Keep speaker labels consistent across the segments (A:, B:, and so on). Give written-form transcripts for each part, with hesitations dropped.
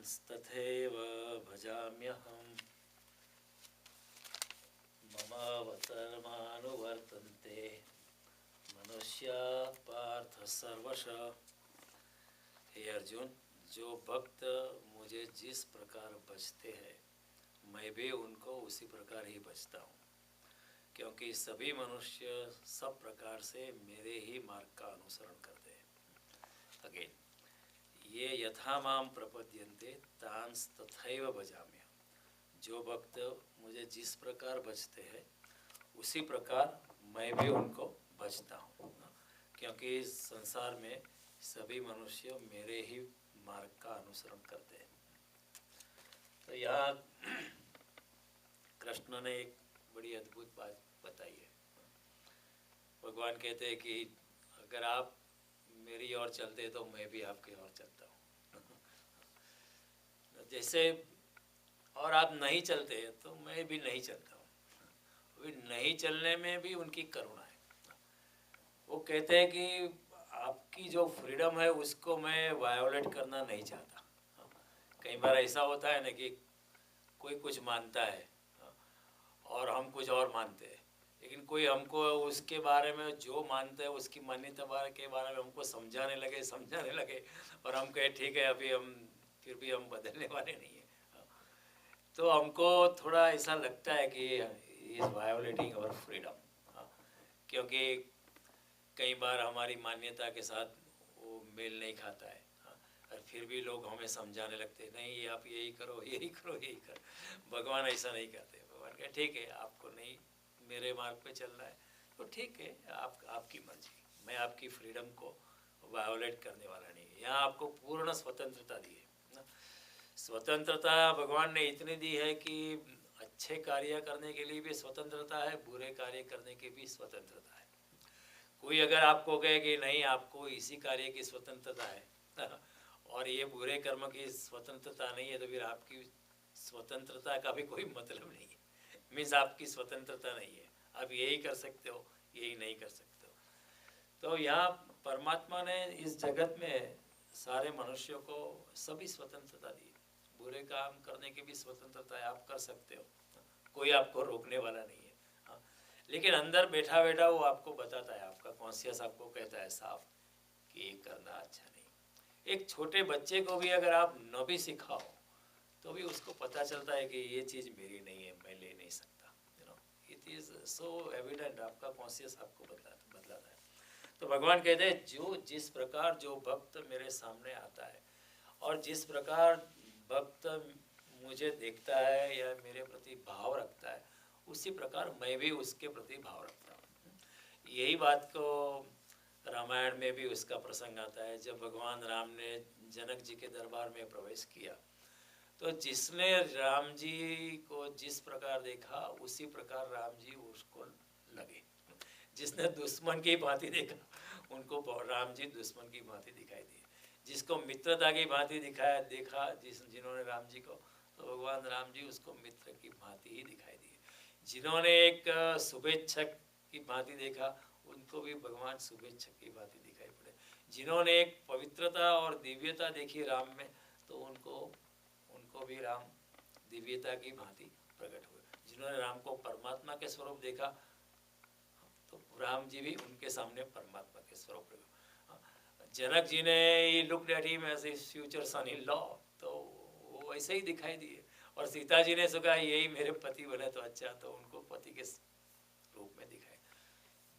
A: तांस्तथैव भजाम्यहम् ममावतर्मानुवर्तन्ते मनुष्याः पार्थ सर्वशः। हे अर्जुन, जो भक्त मुझे जिस प्रकार बचते हैं मैं भी उनको उसी प्रकार ही बचता हूँ, क्योंकि सभी मनुष्य सब प्रकार से मेरे ही मार्ग का अनुसरण करते हैं। अगेन, ये यथा माम प्रपद्यन्ते तांस तथैव भजाम्यहम्। जो भक्त मुझे जिस प्रकार बचते हैं उसी प्रकार मैं भी उनको बचता हूँ, क्योंकि संसार में सभी मनुष्य मेरे ही मार्ग का अनुसरण करते हैं। तो यहाँ कृष्ण ने एक बड़ी अद्भुत बात बताई है। भगवान कहते हैं कि अगर आप मेरी ओर चलते तो मैं भी आपकी ओर चलता हूँ। जैसे और आप नहीं चलते तो मैं भी नहीं चलता हूँ। अभी नहीं चलने में भी उनकी करुणा है। वो कहते हैं कि आपकी जो फ्रीडम है उसको मैं वायोलेट करना नहीं चाहता। कई बार ऐसा होता है ना कि कोई कुछ मानता है और हम कुछ और मानते हैं, लेकिन कोई हमको उसके बारे में जो मानते हैं उसकी मान्यता के बारे में हमको समझाने लगे और हम कहे ठीक है अभी हम फिर भी हम बदलने वाले नहीं हैं, तो हमको थोड़ा ऐसा लगता है कि इज़ वायोलेटिंग आवर फ्रीडम। क्योंकि कई बार हमारी मान्यता के साथ वो मेल नहीं खाता है, और फिर भी लोग हमें समझाने लगते हैं नहीं आप यही करो यही करो यही करो। भगवान ऐसा नहीं करते। भगवान कहे ठीक है आपको नहीं मेरे मार्ग पे चलना है तो ठीक है, आपकी मर्जी, मैं आपकी फ्रीडम को वायोलेट करने वाला नहीं है। यहाँ आपको पूर्ण स्वतंत्रता दी है ना। स्वतंत्रता भगवान ने इतनी दी है कि अच्छे कार्य करने के लिए भी स्वतंत्रता है, बुरे कार्य करने की भी स्वतंत्रता है। कोई अगर आपको कहे कि नहीं आपको इसी कार्य की स्वतंत्रता है और ये बुरे कर्म की स्वतंत्रता नहीं है, तो फिर आपकी स्वतंत्रता का भी कोई मतलब नहीं है। मीन्स आपकी स्वतंत्रता नहीं है, आप यही कर सकते हो यही नहीं कर सकते हो। तो यहाँ परमात्मा ने इस जगत में सारे मनुष्यों को सभी स्वतंत्रता दी। बुरे काम करने की भी स्वतंत्रता है, आप कर सकते हो, कोई आपको रोकने वाला नहीं है। हाँ, लेकिन अंदर बैठा बैठा वो आपको बताता है, आपका कॉन्शियस आपको कहता है साफ कि ये करना अच्छा नहीं। एक छोटे बच्चे को भी अगर आप न भी सिखाओ तो भी उसको पता चलता है कि ये चीज़ मेरी नहीं है, मैं ले नहीं सकता। इट इज़ सो एविडेंट, आपका कॉन्शियस आपको बतलाता है। तो भगवान कहते हैं जो जिस प्रकार जो भक्त मेरे सामने आता है और जिस प्रकार भक्त मुझे देखता है या मेरे प्रति भाव रखता है उसी प्रकार मैं भी उसके प्रति भाव रखता हूँ। यही बात को रामायण में भी उसका प्रसंग आता है। जब भगवान राम ने जनक जी के दरबार में प्रवेश किया तो जिसने राम जी को जिस प्रकार देखा उसी प्रकार राम जी उसको लगे। जिसने दुश्मन की भांति देखा उनको राम जी दुश्मन की भांति दिखाई दिए। जिसको मित्रता की भांति देखा जिन्होंने राम जी को, तो भगवान राम जी उसको मित्र की भांति ही दिखाई दिए। जिन्होंने एक शुभेच्छक की भांति देखा उनको भी भगवान शुभेच्छक की भांति दिखाई पड़े। जिन्होंने एक पवित्रता और दिव्यता देखी राम में तो उनको भी राम दिव्यता की भांति प्रकट हुए। जिन्होंने राम को परमात्मा के स्वरूप देखा तो राम जी भी उनके सामने परमात्मा के स्वरूप प्रकट। जनक जी ने looked at him as his future son in law, तो वो ऐसे ही दिखाई दिए। और सीता जी ने सोचा यही मेरे पति बने तो अच्छा, तो उनको पति के रूप में दिखाए।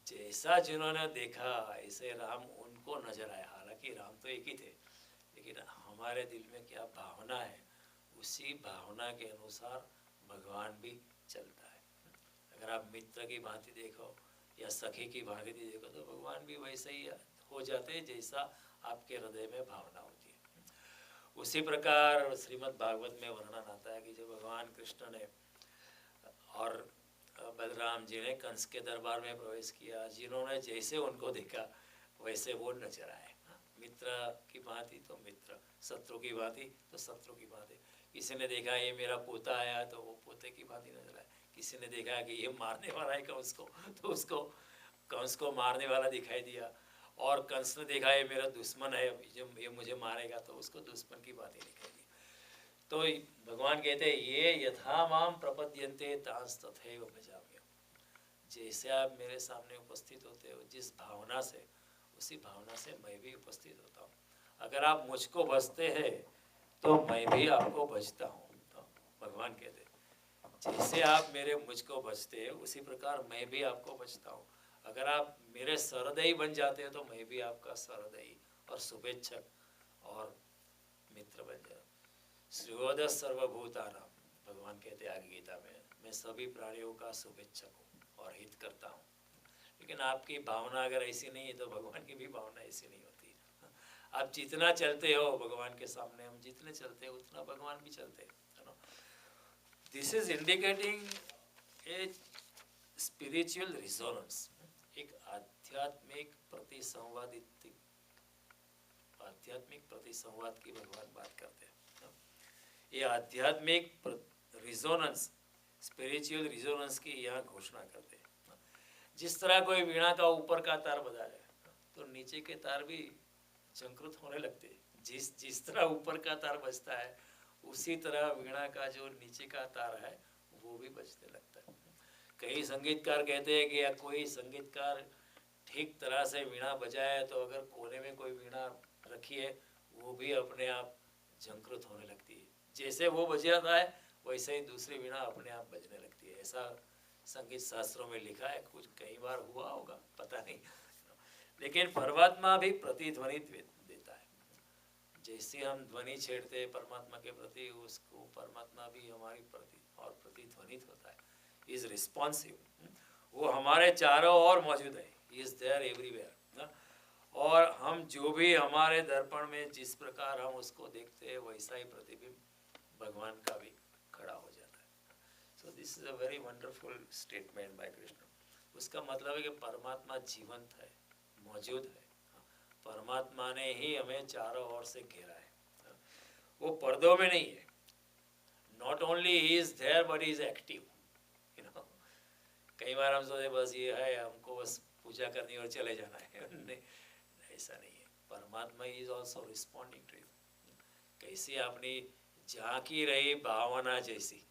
A: जैसा जिन्होंने देखा ऐसे राम उनको नजर आया। हालांकि राम तो एक ही थे, लेकिन हमारे दिल में क्या भावना है उसी भावना के अनुसार भगवान भी चलता है। अगर आप मित्र की भांति देखो या सखी की भांति देखो तो भगवान भी वैसे ही हो जाते हैं जैसा आपके हृदय में भावना होती है। उसी प्रकार श्रीमद् भागवत में वर्णन आता है कि जब भगवान कृष्ण ने और बलराम जी ने कंस के दरबार में प्रवेश किया, जिन्होंने जैसे उनको देखा वैसे वो नजर आए। मित्र की भांति तो मित्र, शत्रु की भांति तो शत्रु की भांति। किसी ने देखा ये मेरा पोता आया तो वो पोते की भांति नजर आए। किसी ने देखा कि ये मारने वाला है कंस को तो उसको कंस को मारने वाला दिखाई दिया। और कंस ने देखा ये मेरा दुश्मन है, ये मुझे मारेगा, तो उसको दुश्मन की भांति दिखाई दी। तो भगवान कहते हैं ये यथा माम प्रपद्यन्ते तांस तथैव भजाम्यहम्। जैसे आप मेरे सामने उपस्थित होते हो जिस भावना से, उसी भावना से मैं भी उपस्थित होता हूँ। अगर आप मुझको भजते हैं तो मैं भी आपको भजता हूँ। तो भगवान कहते हैं जैसे आप मेरे मुझको भजते हैं उसी प्रकार मैं भी आपको भजता हूँ। अगर आप मेरे सहृदयी बन जाते हैं तो मैं भी आपका सहृदयी और शुभेच्छक और मित्र बन जाता। श्रीवद सर्वभूतानां, भगवान कहते हैं आगे गीता में, मैं सभी प्राणियों का शुभेच्छक हूँ और हित करता हूँ। लेकिन आपकी भावना अगर ऐसी नहीं है तो भगवान की भी भावना ऐसी नहीं होती। आप जितना चलते हो भगवान के सामने, हम जितने चलते हैं उतना भगवान भी चलते हैं। This is indicating a spiritual resonance, एक आध्यात्मिक प्रतिसंवाद की भगवान बात करते हैं। ये आध्यात्मिक रिजोनेंस, स्पिरिचुअल रिजोनेंस की यहाँ घोषणा करते हैं। जिस तरह कोई वीणा का ऊपर का तार बजाए तो नीचे के तार भी झंकृत होने लगते हैं। जिस तरह ऊपर का तार बजता है उसी तरह वीणा का जो नीचे का तार है वो भी बजने लगता है। कई संगीतकार कहते हैं कि या कोई संगीतकार ठीक तरह से वीणा बजाए तो अगर कोने में कोई वीणा रखी है वो भी अपने आप झंकृत होने लगती है। जैसे वो बज जाता है वैसे ही दूसरी वीणा अपने आप बजने लगती है। ऐसा संगीत शास्त्रों में लिखा है, कुछ कई बार हुआ होगा पता नहीं। लेकिन परमात्मा भी प्रतिध्वनि देता है। जैसे हम ध्वनि छेड़ते हैं परमात्मा के प्रति, उसको परमात्मा भी हमारी प्रति और प्रतिध्वनित होता है, इज रिस्पॉन्सिव। वो हमारे चारों ओर मौजूद है, इज देयर एवरीवेयर। और हम जो भी हमारे दर्पण में जिस प्रकार हम उसको देखते हैं वैसा ही प्रतिबिंब भगवान का भी खड़ा हो जाता है। So this is a very wonderful statement by Krishna. उसका मतलब है कि परमात्मा जीवंत है, मौजूद है। परमात्मा ने ही हमें चारों ओर से घेरा है। वो पर्दों में नहीं है। Not only he is there but he is active. कई बार हम सोचते बस ये है, हमको बस पूजा करनी और चले जाना है। नहीं, ऐसा नहीं है। परमात्मा is also responding to you. कैसी अपनी झांकी रही भावना जैसी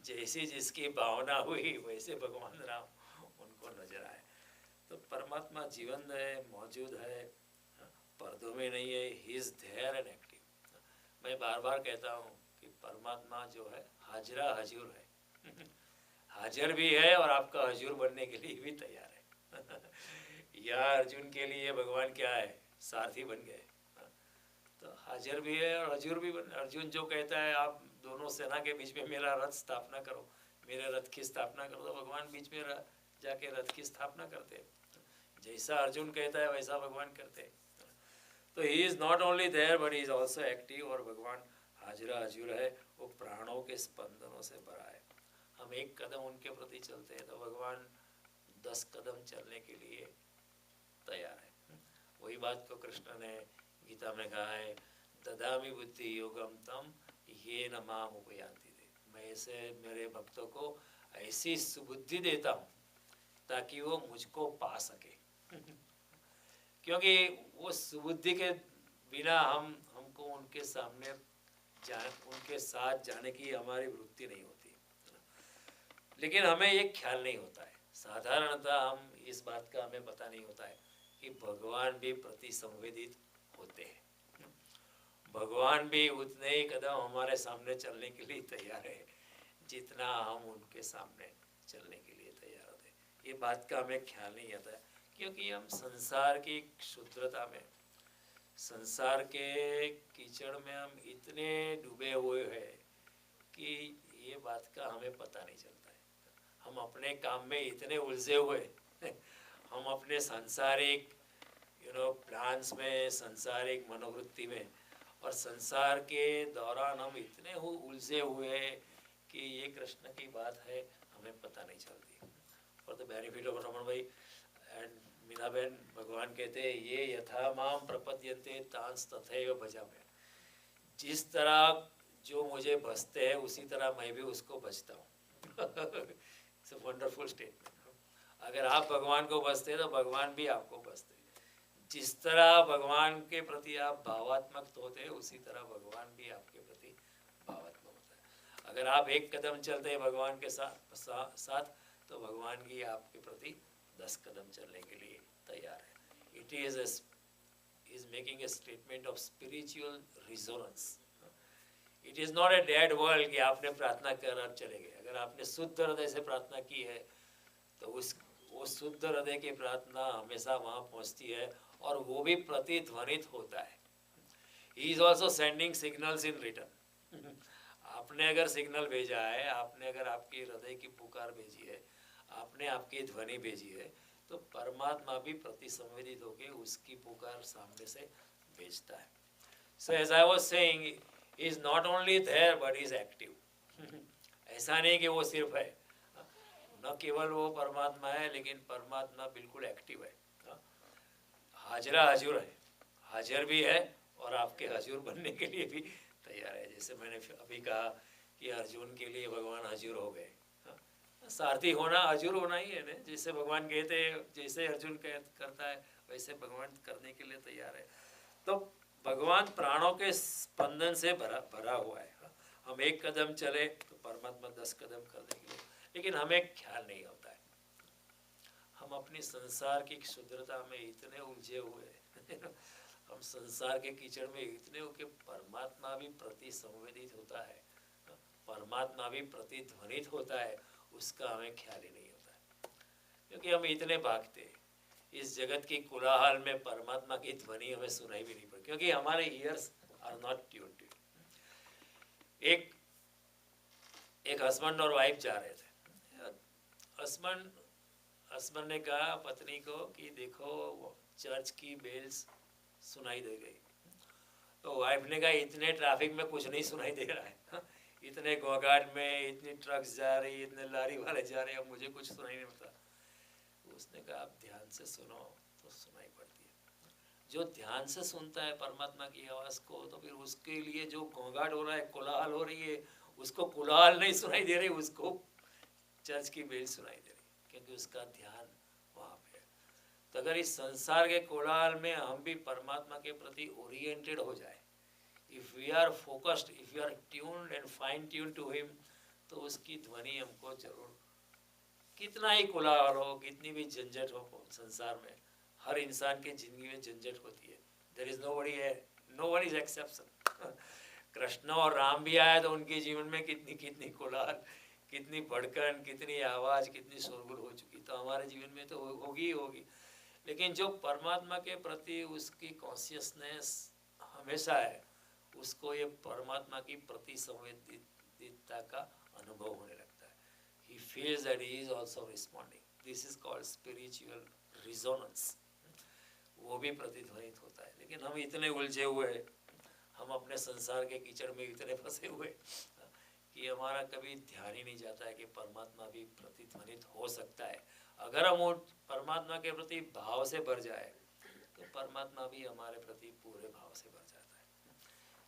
A: जैसी जिसकी भावना हुई वैसे भगवान राम उनको नजर आए। तो परमात्मा जीवंत है, मौजूद है, पर्दों में नहीं है। He is there and active. मैं बार बार कहता हूँ कि परमात्मा जो है हाजरा हजूर है। हाजिर भी है और आपका हजूर बनने के लिए भी तैयार है। या अर्जुन के लिए भगवान क्या है, सारथी बन गए। तो हाजिर भी है और हजूर भी बन। अर्जुन जो कहता है आप दोनों सेना के बीच में मेरा रथ स्थापना करो, मेरे रथ की स्थापना करो, तो भगवान बीच में जाके रथ की स्थापना करते। जैसा अर्जुन कहता है वैसा भगवान करते। तो he is not only there but he is also active. और भगवान हाजिरा हजूर है, वो प्राणों के स्पंदनों से भरा है। हम एक कदम उनके प्रति चलते हैं तो भगवान 10 कदम चलने के लिए तैयार है। वही बात को कृष्ण ने गीता में कहा है, ददामि बुद्धि योगम तम ये न माम उपयान्ति दे। मैं ऐसे मेरे भक्तों को ऐसी सुबुद्धि देता हूँ ताकि वो मुझको पा सके। क्योंकि वो सुबुद्धि के बिना हमको उनके सामने उनके साथ जाने की हमारी वृत्ति नहीं होती। लेकिन हमें ये ख्याल नहीं होता है, साधारणतः हम इस बात का हमें पता नहीं होता है कि भगवान भी प्रति संवेदित होते हैं। भगवान भी उतने ही कदम हमारे सामने चलने के लिए तैयार है जितना हम उनके सामने चलने के लिए तैयार होते हैं। ये बात का हमें ख्याल नहीं आता है क्योंकि हम संसार की क्षुद्रता में, संसार के कीचड़ में हम इतने डूबे हुए हैं कि ये बात का हमें पता नहीं चलता है। हम अपने काम में इतने उलझे हुए हम अपने सांसारिक प्लान्स में, सांसारिक मनोवृत्ति में और संसार के दौरान हम इतने उलझे हुए हैं कि ये कृष्ण की बात है हमें पता नहीं चलती। For the benefit of Raman भाई एंड मीना बहन, भगवान कहते हैं ये यथा माम प्रपद्यन्ते तांस तथैव भजाम्यहम्। जिस तरह जो मुझे भजते हैं उसी तरह मैं भी उसको भजता हूँ। It's a wonderful statement. अगर आप भगवान को भजते हैं तो भगवान भी आपको भजते हैं। जिस तरह भगवान के प्रति आप भावात्मक होते हैं उसी तरह भगवान भी आपके प्रति अगर आप एक कदम चलते हैं भगवान के साथ तो भगवान की आपके प्रति 10 कदम चलने के लिए तैयार है। It is making a statement of spiritual resonance. It is not a dead world कि आपने प्रार्थना कर अब चले गए। अगर आपने शुद्ध हृदय से प्रार्थना की है तो वो शुद्ध हृदय की प्रार्थना हमेशा वहाँ पहुँचती है और वो भी प्रतिध्वनित होता है। He is also sending signals in return. आपने अगर सिग्नल भेजा है, आपने अगर आपकी हृदय की पुकार भेजी है, आपने आपकी ध्वनि भेजी है, तो परमात्मा भी प्रतिसंवेदित होकर उसकी पुकार सामने से भेजता है। So as I was saying, he is not only there but is active. ऐसा नहीं कि वो सिर्फ है, न केवल वो परमात्मा है, लेकिन परमात्मा बिल्कुल एक्टिव है, हाजरा हजूर है, हाजिर भी है और आपके हजूर बनने के लिए भी तैयार है। जैसे मैंने अभी कहा कि अर्जुन के लिए भगवान हजूर हो गए। सारथी होना हजूर होना ही है ना। जैसे भगवान कहते हैं, जैसे अर्जुन करता है वैसे भगवान करने के लिए तैयार है। तो भगवान प्राणों के स्पंदन से भरा हुआ है। हम एक कदम चले तो परमात्मा 10 कदम करने के लिए, लेकिन हमें ख्याल नहीं होता है। हम अपनी संसार की शुद्धता में इतने उलझे हुए हैं हम संसार के कीचड़ में इतने हो कि परमात्मा भी प्रतिसंवेदित होता है, परमात्मा भी प्रतिध्वनित होता है, उसका हमें ख्याल ही नहीं होता है। क्योंकि हम इतने भागते हैं इस जगत की कोलाहल में, परमात्मा की ध्वनि हमें सुनाई भी नहीं पड़ती, क्योंकि हमारे ears are not tuned to. एक हस्बैंड और वाइफ जा रहे थे। हस्बैंड ने कहा पत्नी को कि देखो चर्च की बेल्स सुनाई दे गई। तो वाइफ ने कहा इतने ट्रैफिक में कुछ नहीं सुनाई दे रहा है, इतने गोगाट में इतनी ट्रक्स जा रही, इतने लारी वाले जा रहे, अब मुझे कुछ सुनाई नहीं पड़ता। उसने कहा आप ध्यान से सुनो तो सुनाई पड़ती है। जो ध्यान से सुनता है परमात्मा की आवाज़ को, तो फिर उसके लिए जो गोगाट हो रहा है, कोलाहल हो रही है, उसको कोलाहल नहीं सुनाई दे रही, उसको चर्च की बेल सुनाई दे रही, क्योंकि उसका ध्यान वहाँ पे है। तो अगर इस संसार के कोलाहल में हम भी परमात्मा के प्रति ओरिएंटेड हो जाए, if we are focused, if we are tuned and fine tuned to him, तो उसकी ध्वनि हमको जरूर, कितना ही कोलाहल हो, कितनी भी झंझट हो संसार में, हर इंसान की जिंदगी में झंझट होती है। There is no one is exception. Krishna और राम भी आए तो उनके जीवन में कितनी कोलाहल, कितनी भड़कन, कितनी आवाज़, कितनी शोरगुल हो चुकी, तो हमारे जीवन में तो होगी ही होगी। लेकिन जो परमात्मा के प्रति उसकी कॉन्शियसनेस हमेशा है, उसको ये परमात्मा की प्रति संवेदनशीलता का अनुभव होने लगता है। He feels that he is also responding. This is called spiritual resonance. वो भी प्रतिध्वनित होता है। लेकिन हम इतने उलझे हुए, हम अपने संसार के कीचड़ में इतने फंसे हुए कि हमारा कभी ध्यान ही नहीं जाता है कि परमात्मा भी प्रतिध्वनित हो सकता है। अगर हम परमात्मा के प्रति भाव से भर जाए तो परमात्मा भी हमारे प्रति पूरे भाव से भर जाता है।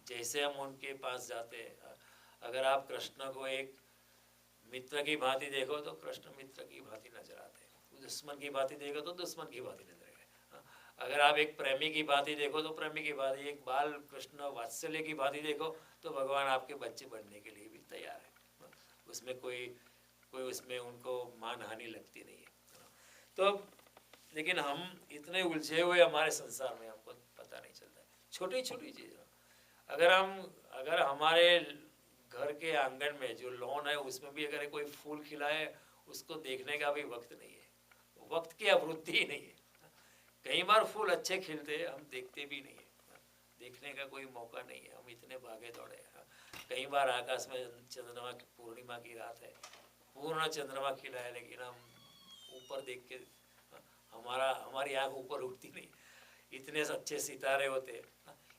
A: जैसे हम उनके पास जाते हैं, अगर आप कृष्ण को एक मित्र की भांति देखो तो कृष्ण मित्र की भांति नजर आते हैं, दुश्मन की भांति देखो तो दुश्मन की भांति नजर आए। अगर आप एक प्रेमी की भांति देखो तो प्रेमी की भांति, एक बाल कृष्ण वात्सल्य की भांति देखो तो भगवान आपके बच्चे बनने के लिए भी तैयार है। उसमें कोई उसमें उनको मान हानि लगती नहीं है। तो लेकिन हम इतने उलझे हुए हमारे संसार में, हमको पता नहीं चलता है छोटी छोटी चीज़। अगर हमारे घर के आंगन में जो लॉन है उसमें भी अगर कोई फूल खिला है, उसको देखने का भी वक्त नहीं है, वक्त की अवरुद्धि ही नहीं है। कई बार फूल अच्छे खिलते हैं, हम देखते भी नहीं है, देखने का कोई मौका नहीं है, हम इतने भागे दौड़े हैं। कई बार आकाश में चंद्रमा की पूर्णिमा की रात है, पूर्ण चंद्रमा खिला है, लेकिन हम ऊपर देख के हमारी आँख ऊपर उठती नहीं। इतने अच्छे सितारे होते,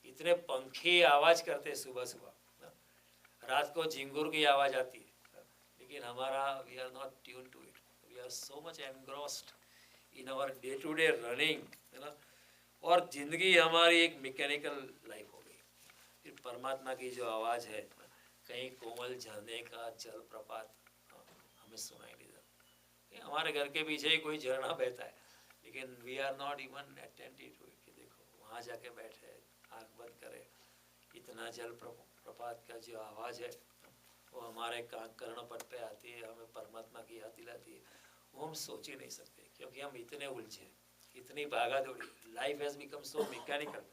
A: इतने पंखी आवाज़ करते सुबह सुबह, रात को झिंगुर की आवाज़ आती है, लेकिन हमारा we are not tune to it. We are so much engrossed in our day to day running, है ना। और ज़िंदगी हमारी एक मैकेनिकल लाइफ हो गई। फिर परमात्मा की जो आवाज़ है, कहीं कोमल झरने का जल प्रपात हमें सुनाई नहीं देता। हमारे घर के पीछे ही कोई झरना बहता है, लेकिन we are not even attentive to it. देखो वहाँ जाके बैठे, आँख बंद करे, इतना जल प्रपात का जो आवाज़ है वो हमारे कर्णपट पे आती है, हमें परमात्मा की याद दिलाती है, वो हम सोच ही नहीं सकते, क्योंकि हम इतने उलझे, इतनी भागा दौड़ी, life has become so mechanical.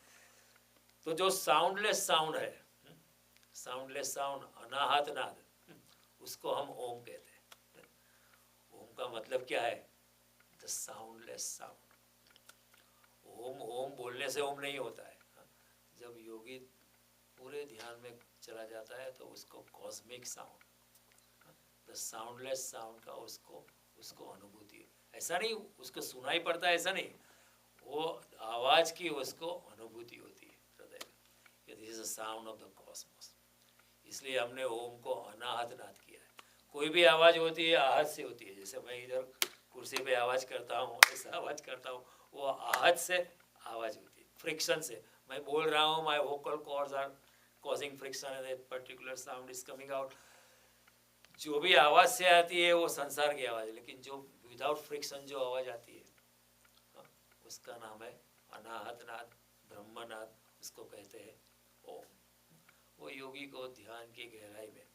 A: तो जो साउंडलेस साउंड है, साउंडलेस साउंड, अनाहत नाद, उसको हम ओम कहते हैं। ओम का मतलब क्या है? The soundless sound. Om Om बोलने से ओम नहीं होता है। जब योगी पूरे ध्यान में चला जाता है तो उसको cosmic sound, the soundless sound का उसको उसको अनुभूति है। ऐसा नहीं उसको सुनाई पड़ता है, ऐसा नहीं, वो आवाज़ की उसको अनुभूति होती है हृदय में, this is the sound of the Cosmos. इसलिए हमने ओम को अनाहत नाद किया है। कोई भी आवाज़ होती है आहत से होती है, जैसे मैं इधर कुर्सी पे आवाज़ करता हूँ, ऐसा आवाज़ करता हूँ, वो आहत से आवाज़ होती है, फ्रिक्शन से। मैं बोल रहा हूँ, my vocal cords are causing friction and a particular sound is coming out. जो भी आवाज़ से आती है वो संसार की आवाज़ है, लेकिन जो विदाउट फ्रिक्शन जो आवाज़ आती है, उसका नाम है अनाहत नाद, ब्रह्मनाद, उसको कहते हैं ओम। वो योगी को ध्यान की गहराई में,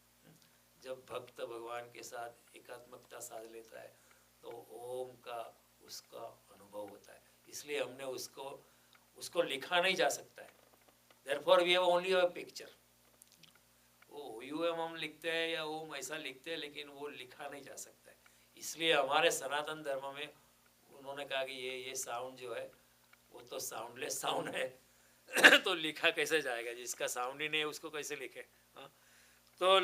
A: जब भक्त भगवान के साथ एकात्मकता साध लेता है तो ओम का उसका अनुभव होता है। इसलिए हमने उसको लिखा नहीं जा सकता है। Therefore we have only a picture. वो यूएम हम लिखते हैं या ओम ऐसा लिखते हैं, लेकिन वो लिखा नहीं जा सकता है। इसलिए हमारे सनातन धर्म में उन्होंने कहा कि ये साउंड जो है वो तो साउंडलेस साउंड है तो लिखा कैसे जाएगा? जिसका साउंड ही नहीं है उसको कैसे लिखे? तो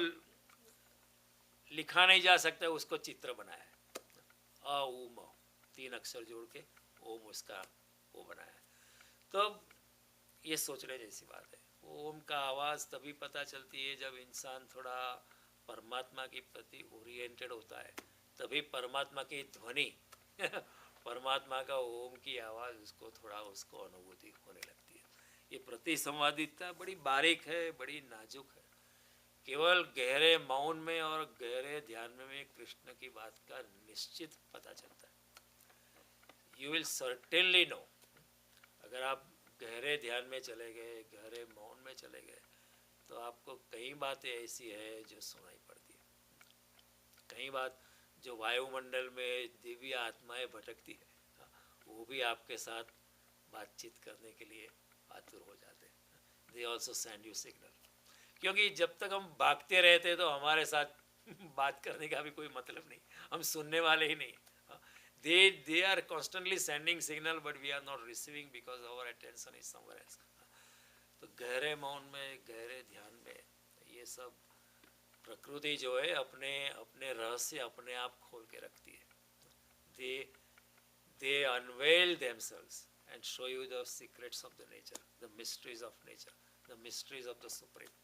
A: लिखा नहीं जा सकता, उसको चित्र बनाया है, अ उ म, 3 अक्षर जोड़ के ओम उसका वो बनाया है। तो ये सोचने जैसी बात है। ओम का आवाज़ तभी पता चलती है जब इंसान थोड़ा परमात्मा के प्रति ओरिएंटेड होता है, तभी परमात्मा की ध्वनि परमात्मा का ओम की आवाज़ उसको थोड़ा उसको अनुभूति होने लगती है। ये प्रतिसंवादिता बड़ी बारीक है, बड़ी नाजुक है। केवल गहरे मौन में और गहरे ध्यान में कृष्ण की बात का निश्चित पता चलता है। You will certainly know. अगर आप गहरे ध्यान में चले गए, गहरे मौन में चले गए, तो आपको कई बातें ऐसी है जो सुनाई पड़ती है। कई बात जो वायुमंडल में दिव्य आत्माएं भटकती है, वो भी आपके साथ बातचीत करने के लिए आतुर हो जाते हैं। They also send you signal. क्योंकि जब तक हम भागते रहते तो हमारे साथ बात करने का भी कोई मतलब नहीं, हम सुनने वाले ही नहीं। they are constantly sending signal but we are not receiving because our attention is somewhere else. तो गहरे मौन में, गहरे ध्यान में ये सब प्रकृति जो है अपने अपने रहस्य अपने आप खोल के रखती है। they unveil themselves and show you the secrets of the nature, the mysteries of nature, the mysteries of the supreme.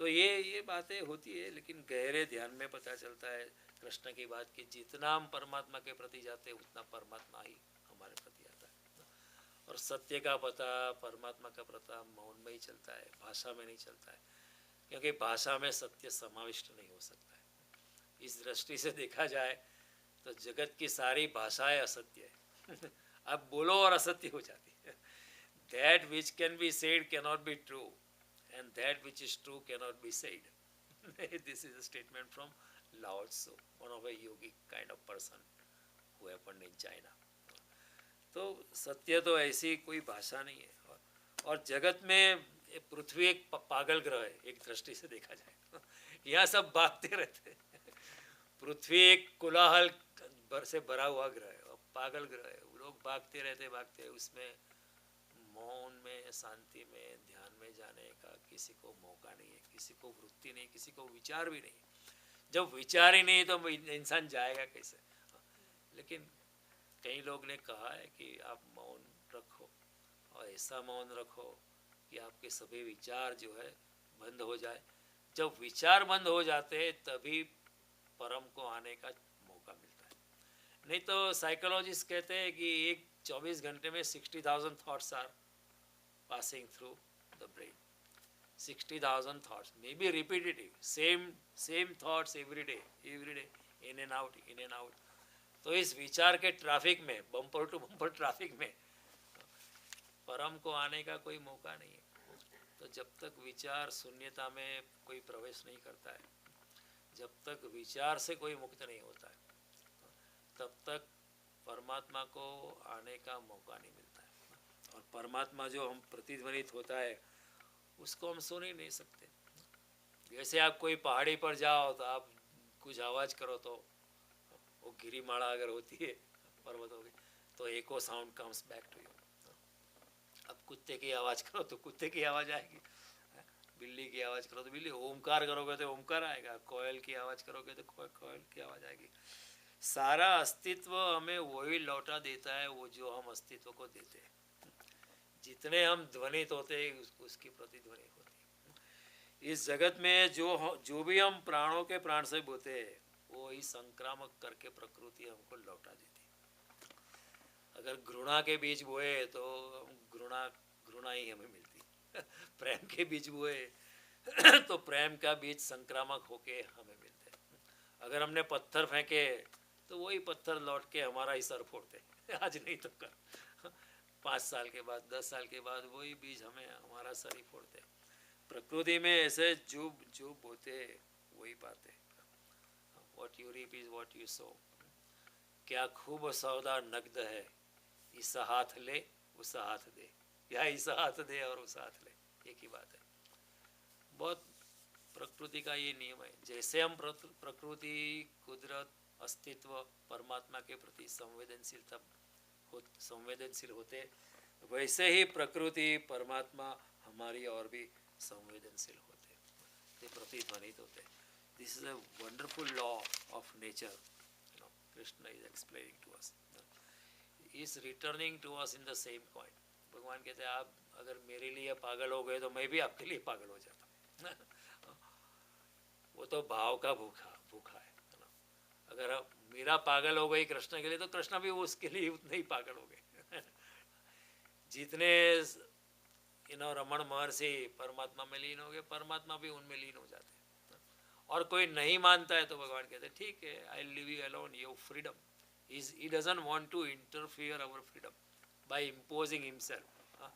A: तो ये बातें होती है, लेकिन गहरे ध्यान में पता चलता है कृष्ण की बात की, जितना हम परमात्मा के प्रति जाते हैं उतना परमात्मा ही हमारे प्रति आता है। और सत्य का पता, परमात्मा का पता मौन में ही चलता है, भाषा में नहीं चलता है, क्योंकि भाषा में सत्य समाविष्ट नहीं हो सकता है। इस दृष्टि से देखा जाए तो जगत की सारी भाषाएं असत्य है अब बोलो और असत्य हो जाती है। That which can be said can not be true and that which is true cannot be said. This is a statement from Lao Tzu, one of a yogic kind of person who happened in China. तो सत्य तो ऐसी कोई भाषा नहीं है। और जगत में पृथ्वी एक पागल ग्रह है, एक दृष्टि से देखा जाए यहाँ सब भागते रहते हैं। पृथ्वी एक कोलाहल से भरा हुआ ग्रह है, पागल ग्रह है। लोग भागते रहते, उसमें मौन में, शांति में, ध्यान में जाने का किसी को मौका नहीं है, किसी को वृत्ति नहीं, किसी को विचार भी नहीं। जब विचार ही नहीं तो इंसान जाएगा कैसे? लेकिन कई लोग ने कहा है कि आप मौन रखो और ऐसा मौन रखो कि आपके सभी विचार जो है बंद हो जाए। जब विचार बंद हो जाते हैं तभी परम को आने का मौका मिलता है। नहीं तो साइकोलॉजिस्ट कहते हैं कि एक 24 घंटे में 60,000 thoughts are passing through the brain. 60,000 thoughts, maybe repetitive, same thoughts every day, in and out. तो इस विचार के ट्रैफिक में, बम्पर टू बम्पर ट्रैफिक में परम को आने का कोई मौका नहीं है। तो जब तक विचार शून्यता में कोई प्रवेश नहीं करता है जब तक विचार से कोई मुक्त नहीं होता है तब तक परमात्मा को आने का मौका नहीं मिलता है। और परमात्मा जो हम प्रतिध्वनित होता है उसको हम सुन ही नहीं सकते। जैसे आप कोई पहाड़ी पर जाओ तो आप कुछ आवाज़ करो तो वो गिरिमाला अगर होती है पर्वतों की तो echo sound comes back to you. अब कुत्ते की आवाज़ करो तो कुत्ते की आवाज़ आएगी, बिल्ली की आवाज़ करो तो बिल्ली, ओमकार करोगे तो ओमकार आएगा, कोयल की आवाज़ करोगे तो कोयल की आवाज़ आएगी। सारा अस्तित्व हमें वही लौटा देता है वो जो हम अस्तित्व को देते हैं। जितने हम ध्वनित होते हैं उसकी प्रतिध्वनि होती है। इस जगत में जो भी हम प्राणों के प्राण से बोते हैं वो ही संक्रामक करके प्रकृति हमको लौटा देती है। अगर घृणा के बीज बोए तो घृणा घृणा ही हमें मिलती प्रेम के बीज बोए तो प्रेम का बीज संक्रामक होके हमें मिलते हैं। अगर हमने पत्थर फेंके तो वही पत्थर लौट के हमारा ही सर फोड़ते आज नहीं तो कल 5 साल के बाद 10 साल के बाद वही बीज हमें हमारा सर ही फोड़ते। प्रकृति में ऐसे जो जो बोते वही पाते। What you reap is what you sow। क्या खूब सौदा नगद है, इस हाथ ले उस हाथ दे, या इस हाथ दे और उस हाथ ले, एक ही बात है। बहुत प्रकृति का ये नियम है। जैसे हम प्रकृति, कुदरत, अस्तित्व, परमात्मा के प्रति संवेदनशील होते वैसे ही प्रकृति परमात्मा हमारी और भी संवेदनशील होते, ते प्रतिध्वनित होते। This is a wonderful law of nature. Krishna is explaining to us, is returning to us in the same point. भगवान कहते हैं आप अगर मेरे लिए पागल हो गए तो मैं भी आपके लिए पागल हो जाता वो तो भाव का भूखा है ना। अगर मीरा पागल हो गई कृष्ण के लिए तो कृष्ण भी उसके लिए उतने ही पागल हो गए जितने रमण महर्षि परमात्मा में लीन हो गए, परमात्मा भी उनमें लीन हो जाते हैं। और कोई नहीं मानता है तो भगवान कहते हैं ठीक है, I leave you alone, your freedom is, he doesn't want to interfere our freedom by imposing himself.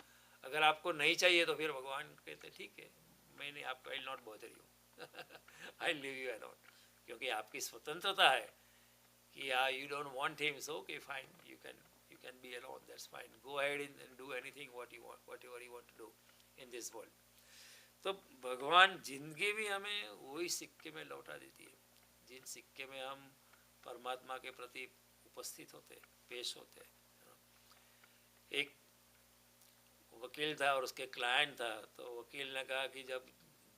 A: अगर आपको नहीं चाहिए तो फिर भगवान कहते हैं ठीक है, मैंने आपको, I not bother you I leave you alone, क्योंकि आपकी स्वतंत्रता है कि you don't want him, so okay fine, you can be alone, that's fine, go ahead and do anything whatever you want to do in this world. तो भगवान जिंदगी भी हमें वही सिक्के में लौटा देती है, जिन सिक्के में हम परमात्मा के प्रति उपस्थित होते, पेश होते। एक वकील था और उसके क्लाइंट था, तो वकील ने कहा कि जब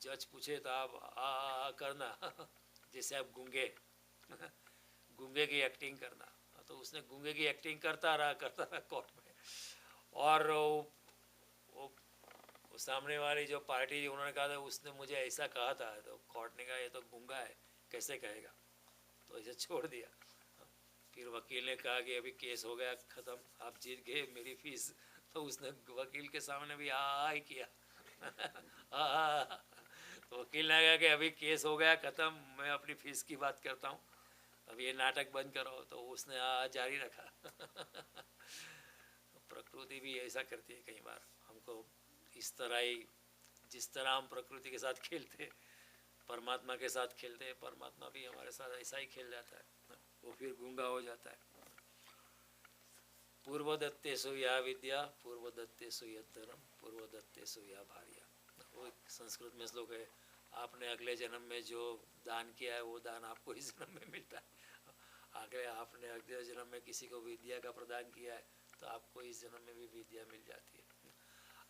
A: जज पूछे तो आप आ करना जैसे आप गूंगे गूंगे की एक्टिंग करना। तो उसने गूंगे की एक्टिंग करता रहा कोर्ट में। और वो सामने वाली जो पार्टी थी उन्होंने कहा था उसने मुझे ऐसा कहा था, तो कोर्ट ने कहा ये तो गूंगा है, कैसे कहेगा, तो ऐसे छोड़ दिया। फिर वकील ने कहा कि अभी केस हो गया ख़त्म, आप जीत गए मेरी फीस, तो उसने वकील के सामने भी ही किया तो वकील ने कहा कि अभी केस हो गया ख़त्म, मैं अपनी फ़ीस की बात करता हूँ, अब ये नाटक बंद करो, तो उसने जारी रखा प्रकृति भी ऐसा करती है कई बार हमको, इस तरह ही जिस तरह हम प्रकृति के साथ खेलते, परमात्मा के साथ खेलते, परमात्मा भी हमारे साथ ऐसा ही खेल जाता है, वो फिर गूंगा हो जाता है। पूर्वदत्तेषु या विद्या पूर्वदत्तेषु यद्धर्म पूर्वदत्तेषु या भार्या, वो संस्कृत में श्लोक है, आपने अगले जन्म में जो दान किया है वो दान आपको इस जन्म में मिलता है। आपने अगले जन्म में किसी को विद्या का प्रदान किया है तो आपको इस जन्म में भी विद्या मिल जाती है।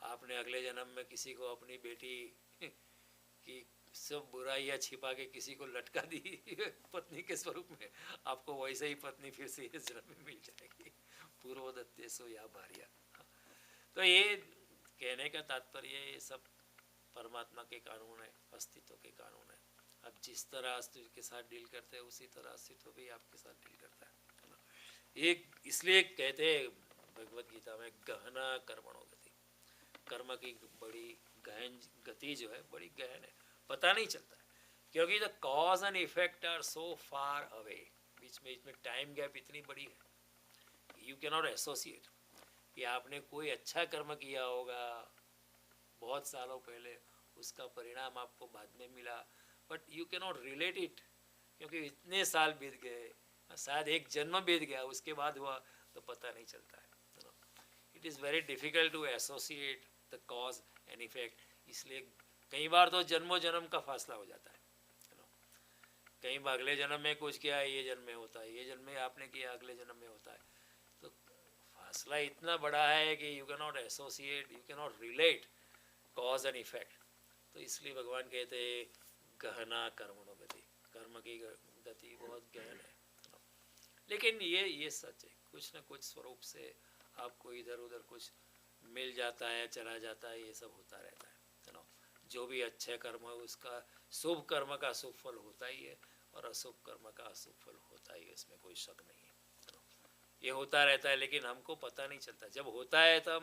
A: आपने अगले जन्म में किसी को अपनी बेटी की सब बुराइयाँ छिपा के किसी को लटका दी पत्नी के स्वरूप में, आपको वैसे ही पत्नी फिर से इस जन्म में मिल जाएगी, पूर्वदत्तेषु या भार्या। तो ये कहने का तात्पर्य ये सब परमात्मा के कानून है, अस्तित्व के कानून है। अब जिस तरह अस्तित्व के साथ डील करते हैं उसी तरह अस्तित्व भी आपके साथ डील करता है। एक इसलिए कहते हैं भगवत गीता में गहना कर्मणो गति, कर्म की बड़ी गहन गति जो है बड़ी गहन है, पता नहीं चलता है, क्योंकि the cause and effect are so far away, बीच में टाइम गैप इतनी बड़ी है, यू कैन नॉट एसोसिएट कि आपने कोई अच्छा कर्म किया होगा बहुत सालों पहले, उसका परिणाम आपको बाद में मिला, but you can not relate it क्योंकि इतने साल बीत गए, शायद एक जन्म बीत गया, उसके बाद हुआ तो पता नहीं चलता है। It is very difficult to associate the cause and effect. इसलिए कई बार तो जन्मों जन्म का फासला हो जाता है। कहीं अगले जन्म में कुछ किया है, ये जन्म में होता है, ये जन्म में आपने किया अगले जन्म में होता है। तो फासला इतना बड़ा है कि you can not associate, you can not relate cause and effect. तो इसलिए भगवान कहते हैं गहना कर्मणो गति, कर्म की गति बहुत गहन है। लेकिन ये सच है, कुछ न कुछ स्वरूप से आपको इधर उधर कुछ मिल जाता है, चला जाता है, ये सब होता रहता है। जो भी अच्छे कर्म है उसका, शुभ कर्म का शुभ फल होता ही है और अशुभ कर्म का अशुभ फल होता ही है, इसमें कोई शक नहीं है। ये होता रहता है, लेकिन हमको पता नहीं चलता। जब होता है तब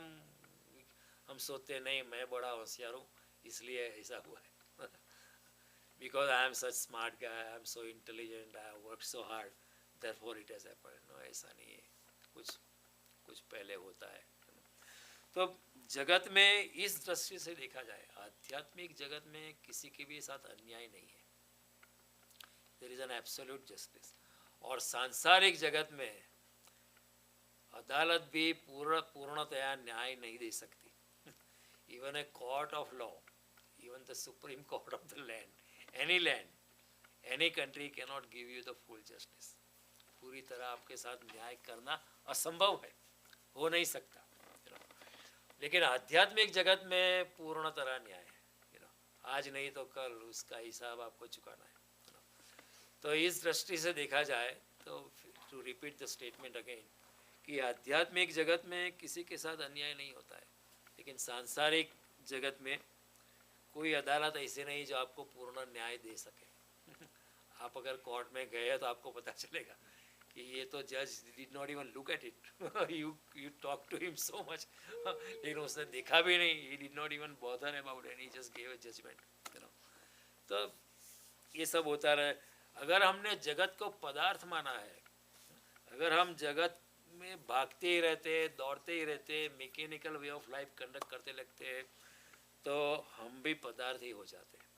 A: हम सोचते नहीं मैं बड़ा होशियार हूँ इसलिए ऐसा हुआ है। Because I am such smart guy, I am so intelligent, I have work so hard, therefore it has happened. No, ऐसा नहीं है, कुछ पहले होता है। तो जगत में इस दृष्टि से देखा जाए, आध्यात्मिक जगत में किसी के भी साथ अन्याय नहीं है, there is an absolute justice. और सांसारिक जगत में अदालत भी पूर्णतया न्याय नहीं दे सकती। Even a court of law, even the supreme court of the land, any country can not give you the full justice. पूरी तरह आपके साथ न्याय करना असंभव है, हो नहीं सकता। लेकिन आध्यात्मिक जगत में पूर्ण तरह न्याय है। आज नहीं तो कल उसका हिसाब आपको चुकाना है। तो इस दृष्टि से देखा जाए तो, to repeat the statement again, कि आध्यात्मिक जगत में किसी के साथ अन्याय नहीं होता है, लेकिन सांसारिक जगत में कोई अदालत ऐसे नहीं जो आपको पूर्ण न्याय दे सके। आप अगर कोर्ट में गए तो आपको पता चलेगा कि ये तो जज did not even look at it, you talk to him so much, लेकिन उसने देखा भी नहीं, he did not even bother about and he just give a judgment. तो ये सब होता रहे। अगर हमने जगत को पदार्थ माना है, अगर हम जगत में भागते ही रहते, दौड़ते ही रहते, mechanical way of life conduct करते लगते हैं, तो हम भी पदार्थ ही हो जाते हैं,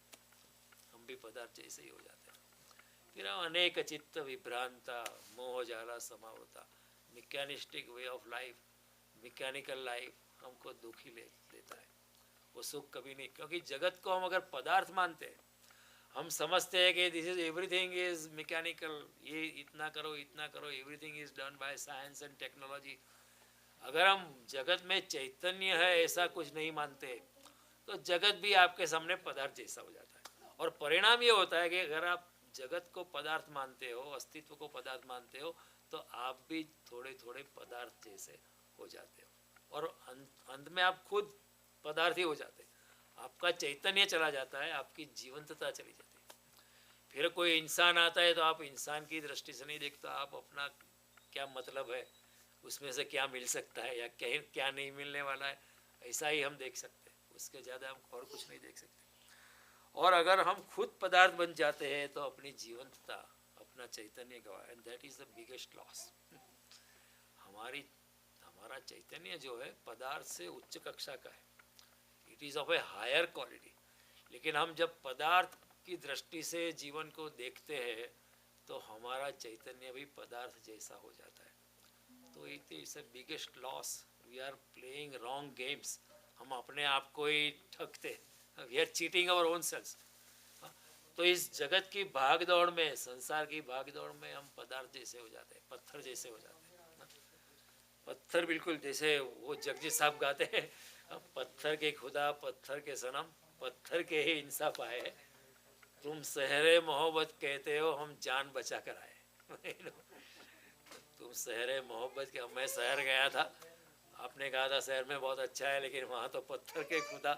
A: हम भी पदार्थ जैसे ही हो जाते हैं। फिर हम अनेक चित्त विभ्रांता, मोह जाला समावता, mechanistic way of life, mechanical life हमको दुखी लेता है, वो सुख कभी नहीं। क्योंकि जगत को हम अगर पदार्थ मानते हैं, हम समझते हैं कि this is everything is mechanical, ये इतना करो इतना करो, everything is done by science and technology. अगर हम जगत में चैतन्य है ऐसा कुछ नहीं मानते, तो जगत भी आपके सामने पदार्थ जैसा हो जाता है। और परिणाम ये होता है कि अगर आप जगत को पदार्थ मानते हो, अस्तित्व को पदार्थ मानते हो, तो आप भी थोड़े थोड़े पदार्थ जैसे हो जाते हो, और अंत में आप खुद पदार्थ ही हो जाते हैं। आपका चैतन्य चला जाता है, आपकी जीवंतता चली जाती है। फिर कोई इंसान आता है तो आप इंसान की दृष्टि से नहीं देखते, आप अपना क्या मतलब है, उसमें से क्या मिल सकता है या क्या नहीं मिलने वाला है, ऐसा ही हम देख सकते हैं, उसके ज़्यादा हम और कुछ नहीं देख सकते। और अगर हम खुद पदार्थ बन जाते हैं तो अपनी जीवंतता, अपना चैतन्य गवा, and that is the biggest loss. हमारा चैतन्य जो है पदार्थ से उच्च कक्षा का है, it is of a higher quality. लेकिन हम जब पदार्थ की दृष्टि से जीवन को देखते हैं तो हमारा चैतन्य भी पदार्थ जैसा हो जाता है। तो it is a biggest loss, we are playing wrong games, हम अपने आप को ही ठगते, we are cheating our own selves. तो इस जगत की भाग दौड़ में, संसार की भाग दौड़ में हम पदार्थ जैसे हो जाते हैं, पत्थर जैसे हो जाते हैं। पत्थर बिल्कुल जैसे वो जगजीत साहब गाते हैं, पत्थर के खुदा पत्थर के सनम, पत्थर के ही इंसाफ आए, तुम शहरे मोहब्बत कहते हो हम जान बचा कर आए। तुम शहरे मोहब्बत के, मैं शहर गया था, आपने कहा था शहर में बहुत अच्छा है, लेकिन वहाँ तो पत्थर के खुदा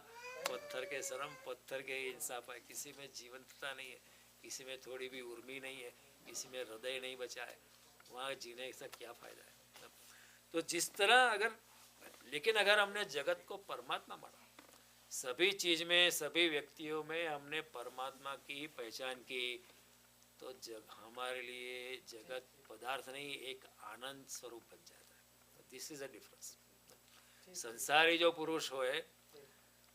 A: पत्थर के शर्म, पत्थर के ही इंसाफ है। किसी में जीवंतता नहीं है, किसी में थोड़ी भी उर्मी नहीं है, किसी में हृदय नहीं बचा है, वहाँ जीने से क्या फ़ायदा है। तो जिस तरह लेकिन अगर हमने जगत को परमात्मा माना, सभी चीज़ में, सभी व्यक्तियों में हमने परमात्मा की पहचान की, तो हमारे लिए जगत पदार्थ नहीं, एक आनंद स्वरूप बन जाता है। This is a difference. संसारी जो पुरुष हो है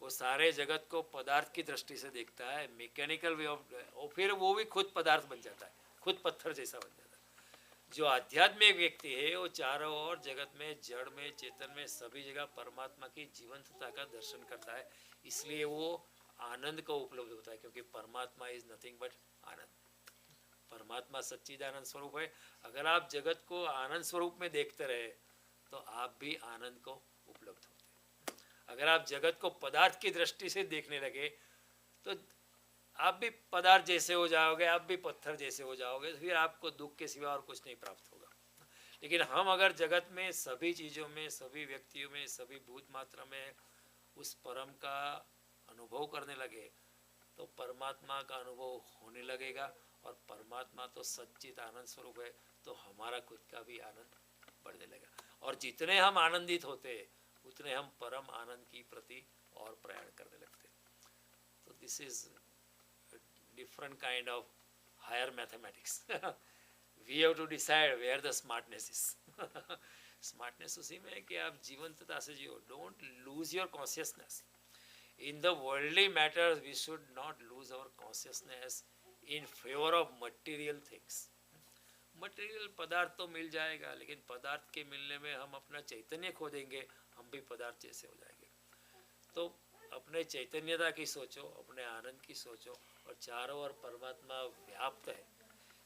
A: वो सारे जगत को पदार्थ की दृष्टि से देखता है, मैकेनिकल वे ऑफ, और फिर वो भी खुद पदार्थ बन जाता है, खुद पत्थर जैसा बन जाता है। जो आध्यात्मिक व्यक्ति है वो चारों ओर जगत में, जड़ में, चेतन में, सभी जगह परमात्मा की जीवंतता का दर्शन करता है, इसलिए वो आनंद को उपलब्ध होता है, क्योंकि परमात्मा इज नथिंग बट आनंद। परमात्मा सच्चिदानंद स्वरूप है। अगर आप जगत को आनंद स्वरूप में देखते रहे तो आप भी आनंद को उपलब्ध होते। अगर आप जगत को पदार्थ की दृष्टि से देखने लगे तो आप भी पदार्थ जैसे हो जाओगे, आप भी पत्थर जैसे हो जाओगे, फिर आपको दुख के सिवा और कुछ नहीं प्राप्त होगा। लेकिन हम अगर जगत में सभी चीज़ों में, सभी व्यक्तियों में, सभी भूत मात्रा में उस परम का अनुभव करने लगे तो परमात्मा का अनुभव होने लगेगा। और परमात्मा तो सच्चित आनंद स्वरूप है, तो हमारा खुद का भी आनंद बढ़ने लगेगा। और जितने हम आनंदित होते उतने हम परम आनंद की प्रति और प्रयाण करने लगते। तो this is different kind of higher mathematics. We have to decide where the smartness is. Smartness उसी में है कि आप जीवंतता से जियो. Don't lose your consciousness. In the worldly matters, we should not lose our consciousness in favor of material things. Material पदार्थ तो मिल जाएगा, लेकिन पदार्थ के मिलने में हम अपना चैतन्य खो देंगे, हम भी पदार्थ जैसे हो जाएंगे। तो अपने चैतन्यता की सोचो, अपने आनंद की सोचो, और चारों ओर परमात्मा व्याप्त है।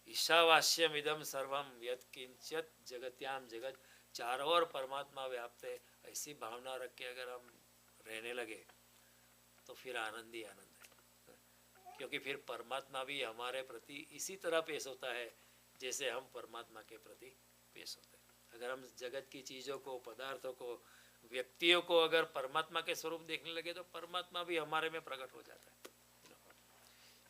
A: ईशावास्यम इदम सर्वम यत्किंचित जगत्याम जगत, चारों ओर परमात्मा व्याप्त है, ऐसी भावना रख के अगर हम रहने लगे तो फिर आनंद ही आनंद है। क्योंकि फिर परमात्मा भी हमारे प्रति इसी तरह पेश होता है जैसे हम परमात्मा के प्रति पेश होते हैं। अगर हम जगत की चीज़ों को, पदार्थों को, व्यक्तियों को अगर परमात्मा के स्वरूप देखने लगे तो परमात्मा भी हमारे में प्रकट हो जाता है।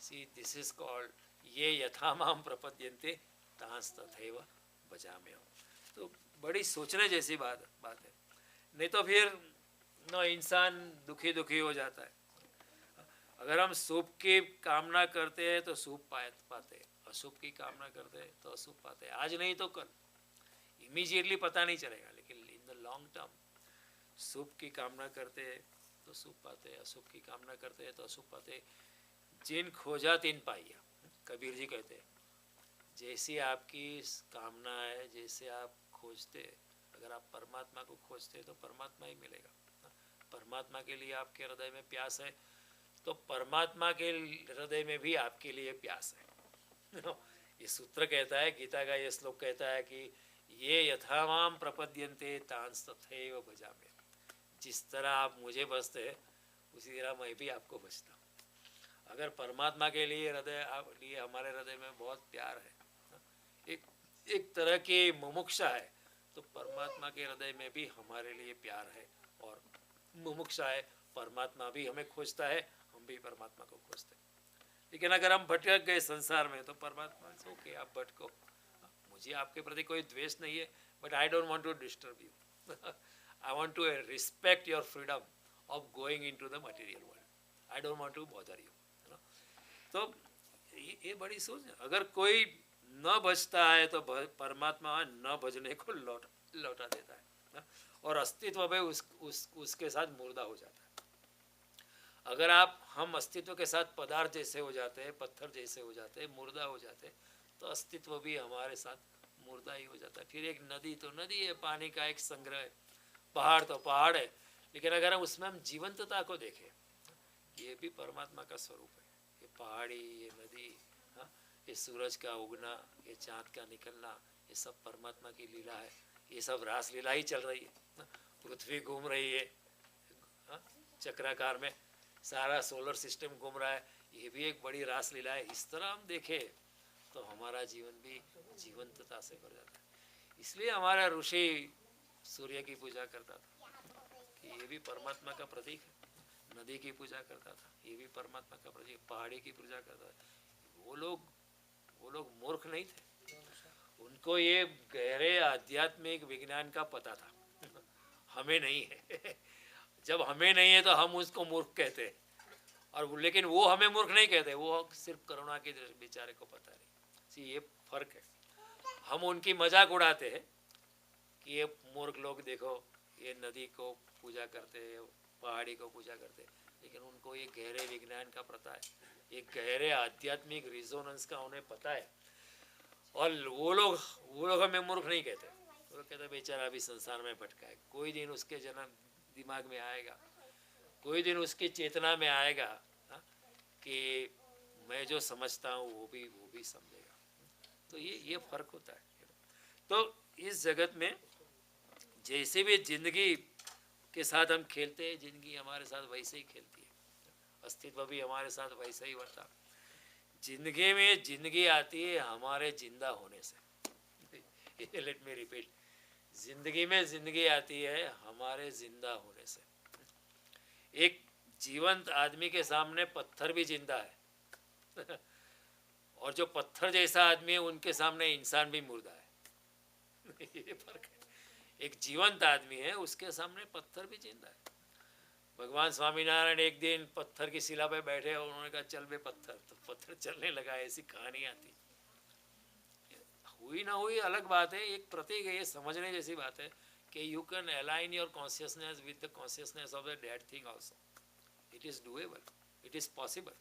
A: सी दिस इज कॉल्ड ये यथा माम प्रपद्यन्ते तांस तथैव भजाम्यहम्। तो बड़ी सोचने जैसी बात है। नहीं तो फिर न इंसान दुखी हो जाता है। अगर हम शुभ की कामना करते हैं तो शुभ पाते, अशुभ की कामना करते हैं तो अशुभ पाते। आज नहीं तो कल, इमीडिएटली पता नहीं चलेगा, लेकिन इन द लॉन्ग टर्म शुभ की कामना करते हैं तो शुभ पाते, अशुभ की कामना करते हैं तो अशुभ पाते। जिन खोजा तिन पाइया, कबीर जी कहते हैं। जैसी आपकी कामना है, जैसे आप खोजते, अगर आप परमात्मा को खोजते तो परमात्मा ही मिलेगा। परमात्मा के लिए आपके हृदय में प्यास है तो परमात्मा के हृदय में भी आपके लिए प्यास है। ये सूत्र कहता है, गीता का ये श्लोक कहता है कि ये यथामाम प्रपद्यन्ते तांस तथैव भजाम्यहम्। जिस तरह आप मुझे भजते हैं उसी तरह मैं भी आपको भजता हूँ। अगर परमात्मा के लिए लिए हमारे हृदय में बहुत प्यार है, एक तरह की मुमुक्षा है, तो परमात्मा के हृदय में भी हमारे लिए प्यार है और मुमुक्षा है। परमात्मा भी हमें खोजता है, हम भी परमात्मा को खोजते हैं। लेकिन अगर हम भटक गए संसार में तो परमात्मा से ओके, आप भटको, मुझे आपके प्रति कोई द्वेष नहीं है, but I don't want to disturb you. I want to respect your freedom of going into the material world. I don't want to bother you. तो ये बड़ी सोच है। अगर कोई न भजता है तो परमात्मा न भजने को लौटा देता है और अस्तित्व में उसके साथ मुर्दा हो जाता है। अगर हम अस्तित्व के साथ पदार्थ जैसे हो जाते हैं, पत्थर जैसे हो जाते हैं, मुर्दा हो जाते हैं, तो अस्तित्व भी हमारे साथ मुर्दा ही हो जाता है। फिर एक नदी तो नदी है, पानी का एक संग्रह है, पहाड़ तो पहाड़ है, लेकिन अगर हम उसमें जीवंतता को देखें, ये भी परमात्मा का स्वरूप है। ये पहाड़ी, ये नदी, ये सूरज का उगना, ये चाँद का निकलना, ये सब परमात्मा की लीला है। ये सब रास लीला ही चल रही है। पृथ्वी घूम रही है चक्राकार में, सारा सोलर सिस्टम घूम रहा है, ये भी एक बड़ी रास लीला है। इस तरह हम देखें तो हमारा जीवन भी जीवंतता से भर जाता है। इसलिए हमारा ऋषि सूर्य की पूजा करता था कि ये भी परमात्मा का प्रतीक है। नदी की पूजा करता था, ये भी परमात्मा का प्रतीक। पहाड़ी की पूजा करता था। वो लोग मूर्ख नहीं थे, उनको ये गहरे आध्यात्मिक विज्ञान का पता था। हमें नहीं है। जब हमें नहीं है तो हम उसको मूर्ख कहते हैं, और लेकिन वो हमें मूर्ख नहीं कहते, वो सिर्फ करुणा के बेचारे को पता नहीं। सी ये फर्क है। हम उनकी मजाक उड़ाते हैं कि ये मूर्ख लोग देखो, ये नदी को पूजा करते हैं, पहाड़ी को पूजा करते हैं, लेकिन उनको ये गहरे विज्ञान का पता है, ये गहरे आध्यात्मिक रिजोनेंस का उन्हें पता है। और वो लोग हमें मूर्ख नहीं कहते, वो लोग कहते बेचारा अभी संसार में भटका है, कोई दिन उसके जन्म दिमाग में आएगा, कोई दिन उसकी चेतना में आएगा, हाँ, कि मैं जो समझता हूँ वो भी समझेगा। तो ये फर्क होता है। तो इस जगत में जैसे भी जिंदगी के साथ हम खेलते हैं, जिंदगी हमारे साथ वैसे ही खेलती है, अस्तित्व भी हमारे साथ वैसे ही बढ़ता। जिंदगी में जिंदगी आती है हमारे जिंदा होने से। लेट मी रिपीट, जिंदगी में जिंदगी आती है हमारे जिंदा होने से। एक जीवंत आदमी के सामने पत्थर भी जिंदा है और जो पत्थर जैसा आदमी है उनके सामने इंसान भी मुर्दा है। ये फर्क है। एक जीवंत आदमी है, उसके सामने पत्थर भी जिंदा है। भगवान स्वामीनारायण एक दिन पत्थर की शिला पे बैठे और उन्होंने कहा चल बे पत्थर, तो पत्थर चलने लगा। ऐसी कहानी आती, हुई ना हुई अलग बात है, एक प्रतीक है, ये समझने जैसी बात है कि you can align your consciousness with the consciousness of the dead thing also. It is doable, it is possible.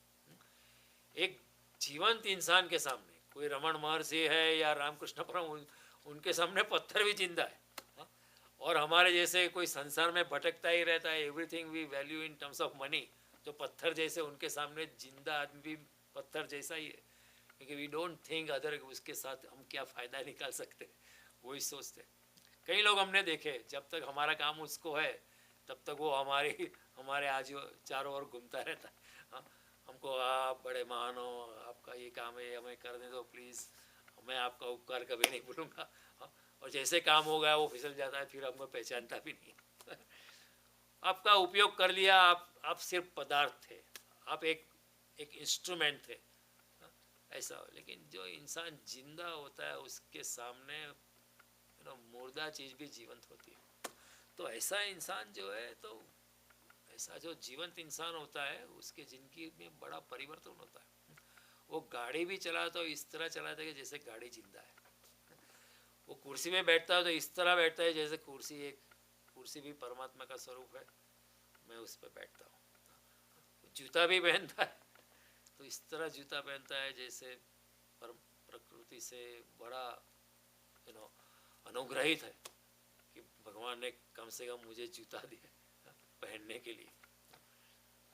A: एक जीवंत इंसान के सामने, कोई रमन महर्षि है या रामकृष्ण परम, उनके सामने पत्थर भी जिंदा है। और हमारे जैसे कोई संसार में भटकता ही रहता है, everything we value in terms of money, जो पत्थर जैसे, उनके सामने जिंदा आदमी भी पत्थर जैसा ही है, क्योंकि वी डोंट थिंक अदर, उसके साथ हम क्या फ़ायदा निकाल सकते, वही सोचते। कई लोग हमने देखे, जब तक हमारा काम उसको है तब तक वो हमारे आज चारों ओर घूमता रहता है। हाँ, हमको आप बड़े महान हो, आपका ये काम है, हमें कर दे दो प्लीज़, मैं आपका उपकार कभी नहीं भूलूंगा। और जैसे काम हो गया वो फिसल जाता है, फिर हमको पहचानता भी नहीं। आपका उपयोग कर लिया, आप सिर्फ पदार्थ थे, आप एक इंस्ट्रूमेंट थे, ऐसा। लेकिन जो इंसान जिंदा होता है उसके सामने मुर्दा चीज़ भी जीवंत होती है। तो ऐसा इंसान जो है, तो ऐसा जो जीवंत इंसान होता है उसके ज़िंदगी में बड़ा परिवर्तन होता है। वो गाड़ी भी चलाता है इस तरह चलाता है जैसे गाड़ी जिंदा है। वो कुर्सी में बैठता है तो इस तरह बैठता है जैसे कुर्सी भी परमात्मा का स्वरूप है, मैं उस पर बैठता हूँ। जूता भी पहनता है तो इस तरह जूता पहनता है जैसे प्रकृति से बड़ा अनुग्रहित है कि भगवान ने कम से कम मुझे जूता दिया पहनने के लिए।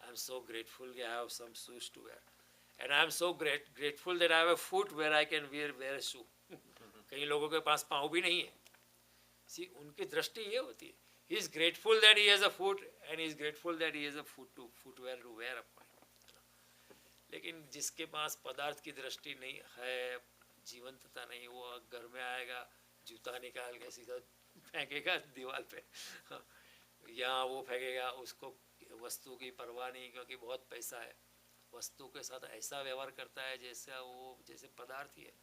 A: आई एम सो ग्रेटफुल कि I have some shoes to wear, and I am so grateful that I have a foot where I can wear a shoe. कई लोगों के पास पाँव भी नहीं है। सी, उनकी दृष्टि ये होती है, he is grateful that he has a foot and he is grateful that he has a footwear to wear upon. लेकिन जिसके पास पदार्थ की दृष्टि नहीं है, जीवंतता नहीं, वो घर में आएगा जूता निकाल के सीधा फेंकेगा दीवार पे, या वो फेंकेगा, उसको वस्तु की परवाह नहीं, क्योंकि बहुत पैसा है। वस्तु के साथ ऐसा व्यवहार करता है जैसे पदार्थ ही है।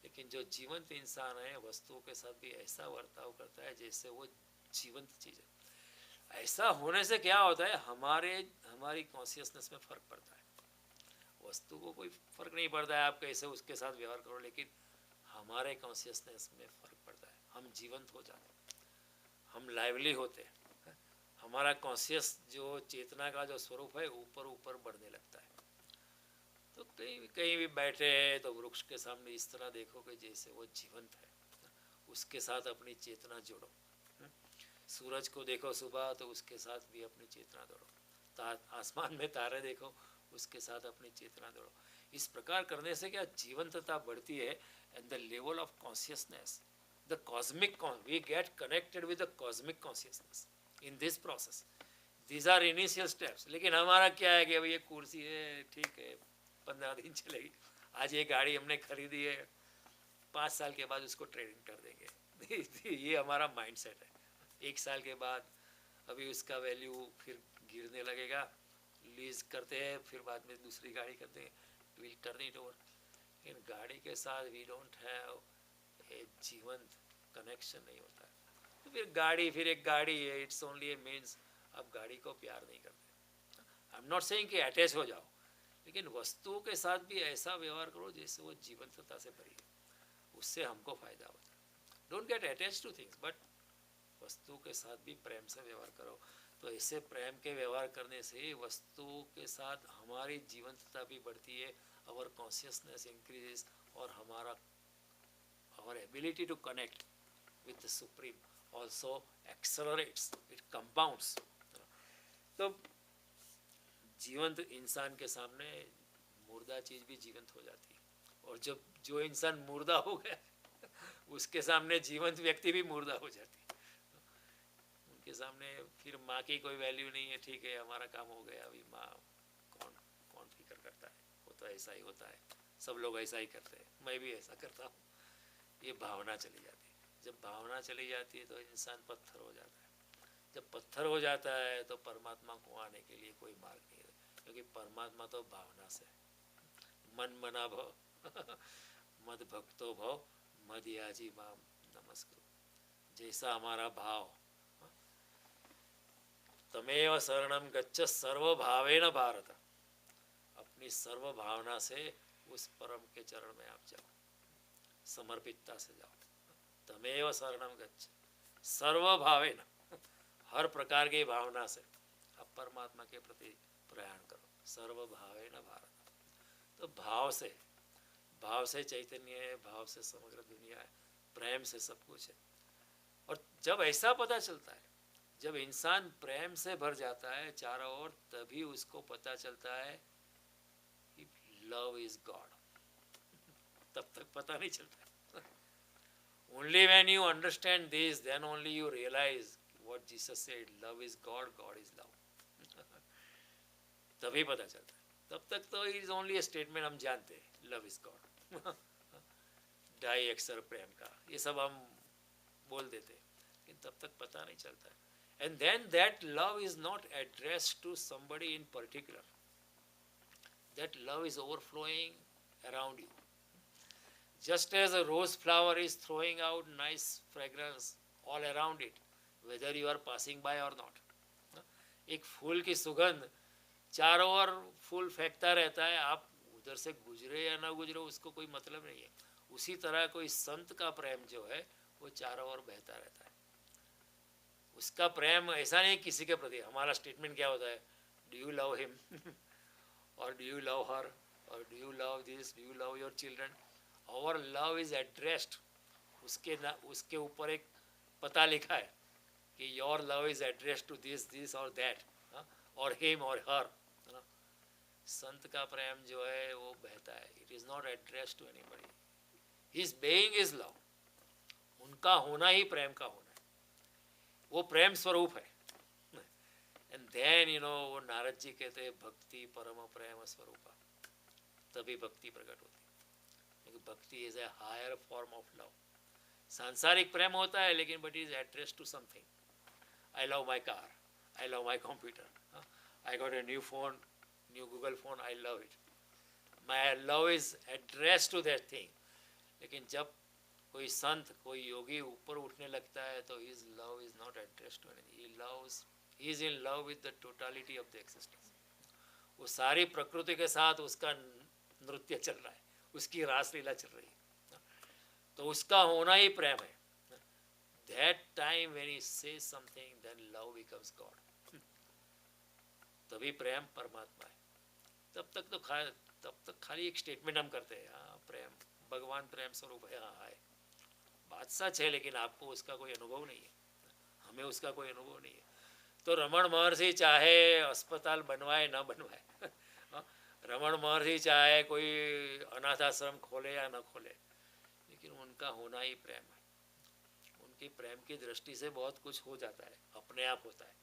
A: लेकिन जो जीवंत इंसान है वस्तुओं के साथ भी ऐसा बर्ताव करता है जैसे वो जीवंत चीज़ है। ऐसा होने से क्या होता है, हमारी कॉन्शियसनेस में फ़र्क पड़ता है। वस्तु को कोई फ़र्क नहीं पड़ता है आप कैसे उसके साथ व्यवहार करो, लेकिन हमारे कॉन्शियसनेस में फ़र्क पड़ता है। हम जीवंत हो जाते हैं, हम लाइवली होते हैं, हमारा कॉन्शियस जो चेतना का जो स्वरूप है ऊपर ऊपर बढ़ने लगता है। तो कहीं भी बैठे हैं तो वृक्ष के सामने इस तरह देखो कि जैसे वो जीवंत है, उसके साथ अपनी चेतना जोड़ो। सूरज को देखो सुबह तो उसके साथ भी अपनी चेतना जोड़ो। आसमान में तारे देखो, उसके साथ अपनी चेतना जोड़ो। इस प्रकार करने से क्या जीवंतता बढ़ती है, and the level of consciousness, the cosmic, we get connected with the cosmic consciousness in this process. These are initial steps. लेकिन हमारा क्या है कि अभी ये कुर्सी है, ठीक है 15 दिन चलेगी, आज ये गाड़ी हमने खरीदी है, 5 साल के बाद उसको ट्रेडिंग कर देंगे। ये हमारा माइंड सेट है। 1 साल के बाद अभी उसका वैल्यू फिर गिरने लगेगा, लीज करते हैं, फिर बाद में दूसरी गाड़ी करते हैं, विल टर्न इट ओवर। लेकिन गाड़ी के साथ वी डोंट हैव ए जीवंत कनेक्शन नहीं होता है। तो फिर एक गाड़ी है, इट्स ओनली ए मीन्स, आप गाड़ी को प्यार नहीं करते। आई एम नॉट सेइंग कि अटैच हो जाओ, लेकिन वस्तुओं के साथ भी ऐसा व्यवहार करो जैसे वो जीवंतता से भरी है, उससे हमको फ़ायदा होता है। Don't get attach two things, but वस्तु के साथ भी प्रेम से व्यवहार करो। तो ऐसे प्रेम के व्यवहार करने से वस्तुओं के साथ हमारी जीवंतता भी बढ़ती है, आवर कॉन्शियसनेस इंक्रीजेस, और हमारा our ability to connect with the Supreme also accelerates, it compounds. तो जीवंत इंसान के सामने मुर्दा चीज़ भी जीवंत हो जाती है, और जब जो इंसान मुर्दा हो गया उसके सामने जीवंत व्यक्ति भी मुर्दा हो जाती है। उनके सामने फिर माँ की कोई वैल्यू नहीं है, ठीक है हमारा काम हो गया, अभी माँ कौन कौन फिक्र करता है, वो तो ऐसा ही होता है, सब लोग ऐसा ही करते हैं, मैं भी ऐसा करता हूँ। ये भावना चली जाती है। जब भावना चली जाती है तो इंसान पत्थर हो जाता है। जब पत्थर हो जाता है तो परमात्मा को आने के लिए कोई मार्ग नहीं है, क्योंकि परमात्मा तो भावना से, मन मना भव मद भक्तो भव मद याजी माम नमस्कुरु, जैसा हमारा भाव। तमेव शरणम गच्छ सर्व भावेन भारत, अपनी सर्व भावना से उस परम के चरण में आप जाओ, समर्पितता से जाओ। तमेव शरणम गच्छ सर्व भावेन, हर प्रकार की भावना से आप परमात्मा के प्रति प्रयाण करो, सर्व भावेन भारत। तो भाव से चैतन्य है, भाव से समग्र दुनिया है, प्रेम से सब कुछ है। और जब ऐसा पता चलता है, जब इंसान प्रेम से भर जाता है चारों ओर, तभी उसको पता चलता है कि लव इज गॉड। तब तक पता नहीं चलता। Only when you understand this, then only you realize what Jesus said, love is God, God is love. तभी पता चलता है। तब तक तो it is only a statement, हम जानते हैं love is God। डाई अक्सर प्रेम का, ये सब हम बोल देते हैं, लेकिन तब तक पता नहीं चलता है। And then that love is not addressed to somebody in particular. That love is overflowing around you. Just as a rose flower is throwing out nice fragrance all around it, whether you are passing by or not. एक फूल की सुगंध चारों ओर फूल फेंकता रहता है, आप उधर से गुजरे या ना गुजरे उसको कोई मतलब नहीं है। उसी तरह कोई संत का प्रेम जो है वो चारों ओर बहता रहता है। उसका प्रेम ऐसा नहीं किसी के प्रति। हमारा स्टेटमेंट क्या होता है, डू यू लव हिम और डू यू लव हर और do you love this, do you love your children. Our love is addressed, उसके ऊपर एक पता लिखा है कि your love is addressed to this this और दैट, और हिम और हर। संत का प्रेम जो है वो बहता है, it is not addressed to anybody, his being is love. उनका होना ही प्रेम का होना है, वो प्रेम स्वरूप है। एंड देन वो नारद जी कहते हैं भक्ति परम प्रेम स्वरूपा, तभी भक्ति प्रकट होती है। Bhakti is a higher form of love. सांसारिक प्रेम होता है लेकिन but is address to something. I love my car, I love my computer, I got a new phone, new Google phone, I love it. My love is address to that thing. लेकिन जब कोई संत, कोई योगी ऊपर उठने लगता है तो his love is not address to anything, he is in love with the totality of the existence. वो सारी प्रकृति के साथ उसका नृत्य चल रहा है, उसकी रासलीला चल रही है, तो उसका होना ही प्रेम है। That time when he says something, then love becomes God. तभी प्रेम परमात्मा है। तब तक खाली एक स्टेटमेंट हम करते हैं, हाँ प्रेम, भगवान प्रेम स्वरूप है, हाँ है, बात सच है, लेकिन आपको उसका कोई अनुभव नहीं है, हमें उसका कोई अनुभव नहीं है। तो रमण महर्षि चाहे अस्पताल बनवाए ना बनवाए, रमण महर्षि चाहे कोई अनाथ आश्रम खोले या न खोले, लेकिन उनका होना ही प्रेम है। उनकी प्रेम की दृष्टि से बहुत कुछ हो जाता है, अपने आप होता है।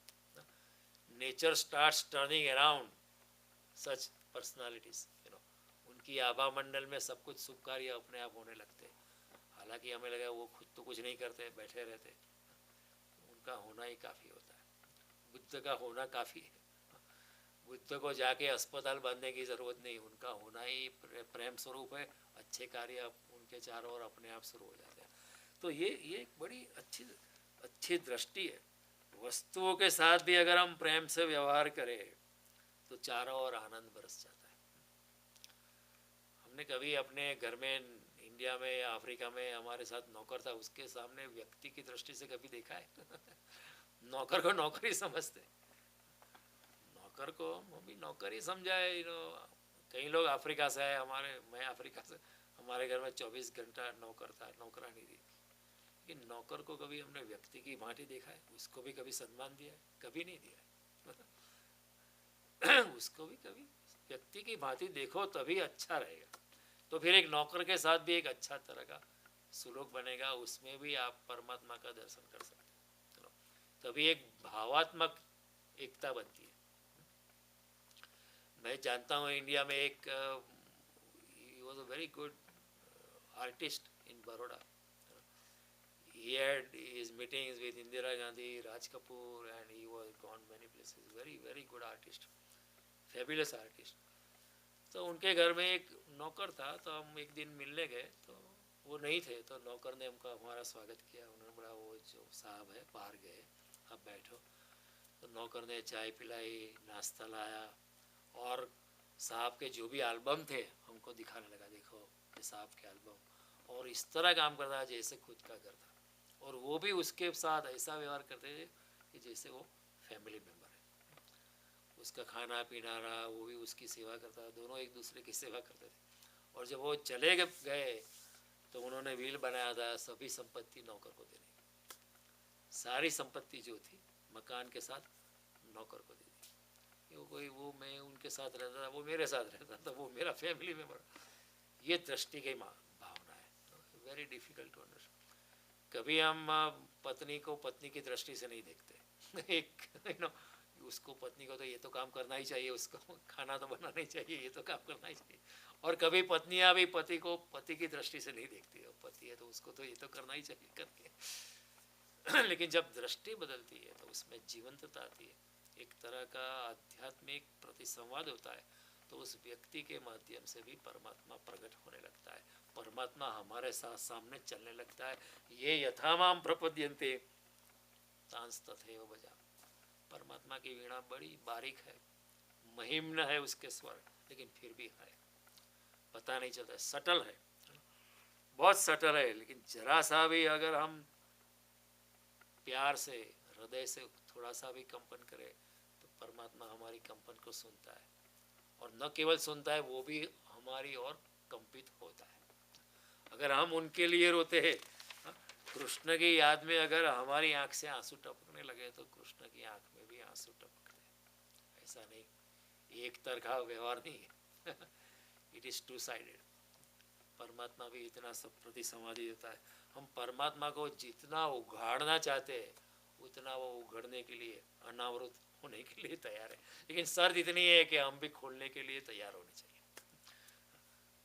A: नेचर स्टार्ट्स टर्निंग अराउंड सच पर्सनालिटीज, उनकी आभा मंडल में सब कुछ शुभ कार्य अपने आप होने लगते हैं। हालांकि हमें लगा वो खुद तो कुछ नहीं करते, बैठे रहते, उनका होना ही काफ़ी होता है। बुद्ध का होना काफ़ी है, बुद्ध को जाके अस्पताल बांधने की ज़रूरत नहीं, उनका होना ही प्रेम स्वरूप है। अच्छे कार्य उनके चारों ओर अपने आप शुरू हो जाते हैं। तो ये एक बड़ी अच्छी दृष्टि है। वस्तुओं के साथ भी अगर हम प्रेम से व्यवहार करें तो चारों ओर आनंद बरस जाता है। हमने कभी अपने घर में, इंडिया में या अफ्रीका में हमारे साथ नौकर था, उसके सामने व्यक्ति की दृष्टि से कभी देखा है? नौकर को नौकर ही समझते, नौकर को भी नौकर ही समझा है। कई लोग अफ्रीका से है, मैं अफ्रीका से, हमारे घर में 24 घंटा नौकर था, नौकरानी थी, लेकिन नौकर को कभी हमने व्यक्ति की भांति देखा है? उसको भी कभी सम्मान दिया है? कभी नहीं दिया है। उसको भी कभी व्यक्ति की भांति देखो तभी अच्छा रहेगा। तो फिर एक नौकर के साथ भी एक अच्छा तरह का सुलूक बनेगा, उसमें भी आप परमात्मा का दर्शन कर सकते हैं। तभी एक भावात्मक एकता बनती है। मैं जानता हूँ इंडिया में एक he was a very good artist in Baroda. He had his meetings with Indira Gandhi, Raj Kapoor, and he was gone many places. Very very good artist, fabulous artist. तो उनके घर में एक नौकर था, तो हम एक दिन मिलने गए, तो वो नहीं थे, तो नौकर ने हमका हमारा स्वागत किया। उन्होंने बोला वो जो साहब है बाहर गए, आप बैठो। तो नौकर ने चाय पिलाई, नाश्ता लाया, और साहब के जो भी एल्बम थे हमको दिखाने लगा, देखो ये साहब के एल्बम, और इस तरह काम करता है जैसे खुद का घर था, और वो भी उसके साथ ऐसा व्यवहार करते थे कि जैसे वो फैमिली मेम्बर है। उसका खाना पीना रहा, वो भी उसकी सेवा करता, दोनों एक दूसरे की सेवा करते थे। और जब वो चले गए तो उन्होंने विल बनाया था सभी संपत्ति नौकर को देने की। सारी संपत्ति जो थी मकान के साथ नौकर को दे दी। वो मैं उनके साथ रहता था, वो मेरे साथ रहता था, वो मेरा फैमिली मेम्बर। ये दृष्टि की भावना है, वेरी डिफिकल्ट टू अंडरस्टैंड। कभी हम पत्नी को पत्नी की दृष्टि से नहीं देखते। एक उसको पत्नी को तो ये तो काम करना ही चाहिए, उसको खाना तो बनाना ही चाहिए, ये तो काम करना ही चाहिए। और कभी पत्नियां भी पति को पति की दृष्टि से नहीं देखती है, पति है तो उसको तो ये तो करना ही चाहिए करके। लेकिन जब दृष्टि बदलती है तो उसमें जीवंतता आती है, एक तरह का आध्यात्मिक प्रतिसंवाद होता है, तो उस व्यक्ति के माध्यम से भी परमात्मा प्रकट होने लगता है, परमात्मा हमारे साथ सामने चलने लगता है। ये यथामाम प्रपद्यन्ते तांस तथैव बजा। परमात्मा की वीणा बड़ी बारीक है, महिम्न है उसके स्वर, लेकिन फिर भी है, पता नहीं चलता, सटल है, बहुत सटल है। लेकिन जरा सा भी अगर हम प्यार से हृदय से थोड़ा सा भी कंपन करें तो परमात्मा हमारी कंपन को सुनता है, और न केवल सुनता है, वो भी हमारी ओर कंपित होता है। अगर हम उनके लिए रोते हैं, कृष्ण की याद में अगर हमारी आंख से आंसू टपकने लगे तो कृष्ण की आंख में भी आंसू टपकते हैं। ऐसा नहीं, एक तरफा व्यवहार नहीं है। It is two sided. परमात्मा भी इतना सब प्रति संवादी होता है। हम परमात्मा को जितना उघाड़ना चाहते हैं उतना वो उघड़ने के लिए, अनावृत होने के लिए तैयार है, लेकिन शर्त इतनी है कि हम भी खोलने के लिए तैयार होने चाहिए।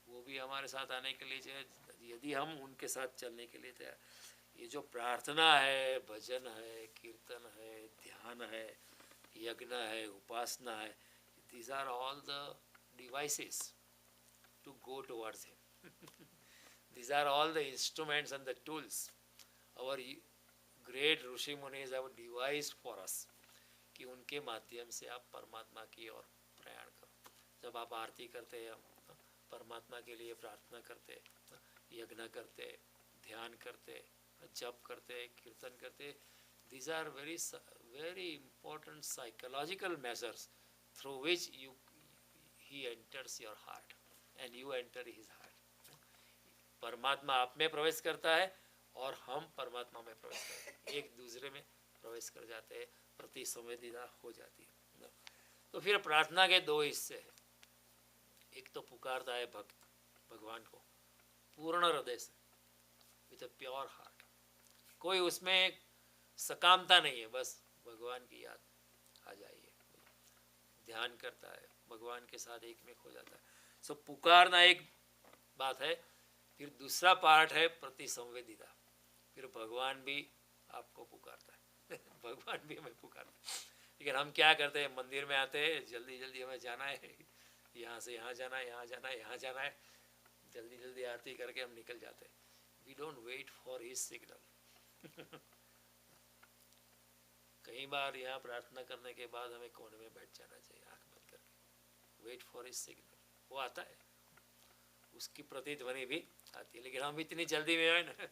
A: वो भी हमारे साथ आने के लिए चाहिए, यदि हम उनके साथ चलने के लिए तैयार। ये जो प्रार्थना है, भजन है, कीर्तन है, ध्यान है, यज्ञ है, उपासना है, these are all the devices to go towards him. These are all the instruments and the tools our great Rishi मुनीज have devised for us, कि उनके माध्यम से आप परमात्मा की ओर प्रयाण करो। जब आप आरती करते हैं, परमात्मा के लिए प्रार्थना करते, यज्ञ करते, ध्यान करते, जप करते, कीर्तन करते, these are very important psychological measures through which he enters your heart and you enter his heart. परमात्मा आप में प्रवेश करता है और हम परमात्मा में प्रवेश करते हैं, एक दूसरे में प्रवेश कर जाते हैं, प्रति संवेदना हो जाती है। तो फिर प्रार्थना के दो हिस्से हैं। एक तो पुकारता है भक्त भगवान को पूर्ण हृदय से, विथ अ प्योर हार्ट, कोई उसमें सकामता नहीं है, बस भगवान की याद आ जाइए, ध्यान करता है, भगवान के साथ एक में खो जाता है। सो पुकारना एक बात है। फिर दूसरा पार्ट है प्रति संवेदिता, फिर भगवान भी आपको पुकारता है। भगवान भी हमें पुकारता है, लेकिन हम क्या करते हैं, मंदिर में आते हैं, जल्दी जल्दी हमें जाना है, यहाँ से यहाँ जाना है, यहाँ जाना है, यहाँ जाना है, जल्दी जल्दी आरती करके हम निकल जाते हैं। We don't wait for his signal. कई बार यहाँ प्रार्थना करने के बाद हमें कोने में बैठ जाना चाहिए, आंख बंद करके, वेट फॉर हिज सिग्नल। वो आता है, उसकी प्रतिध्वनि भी आती है, लेकिन हम इतनी जल्दी में है ना,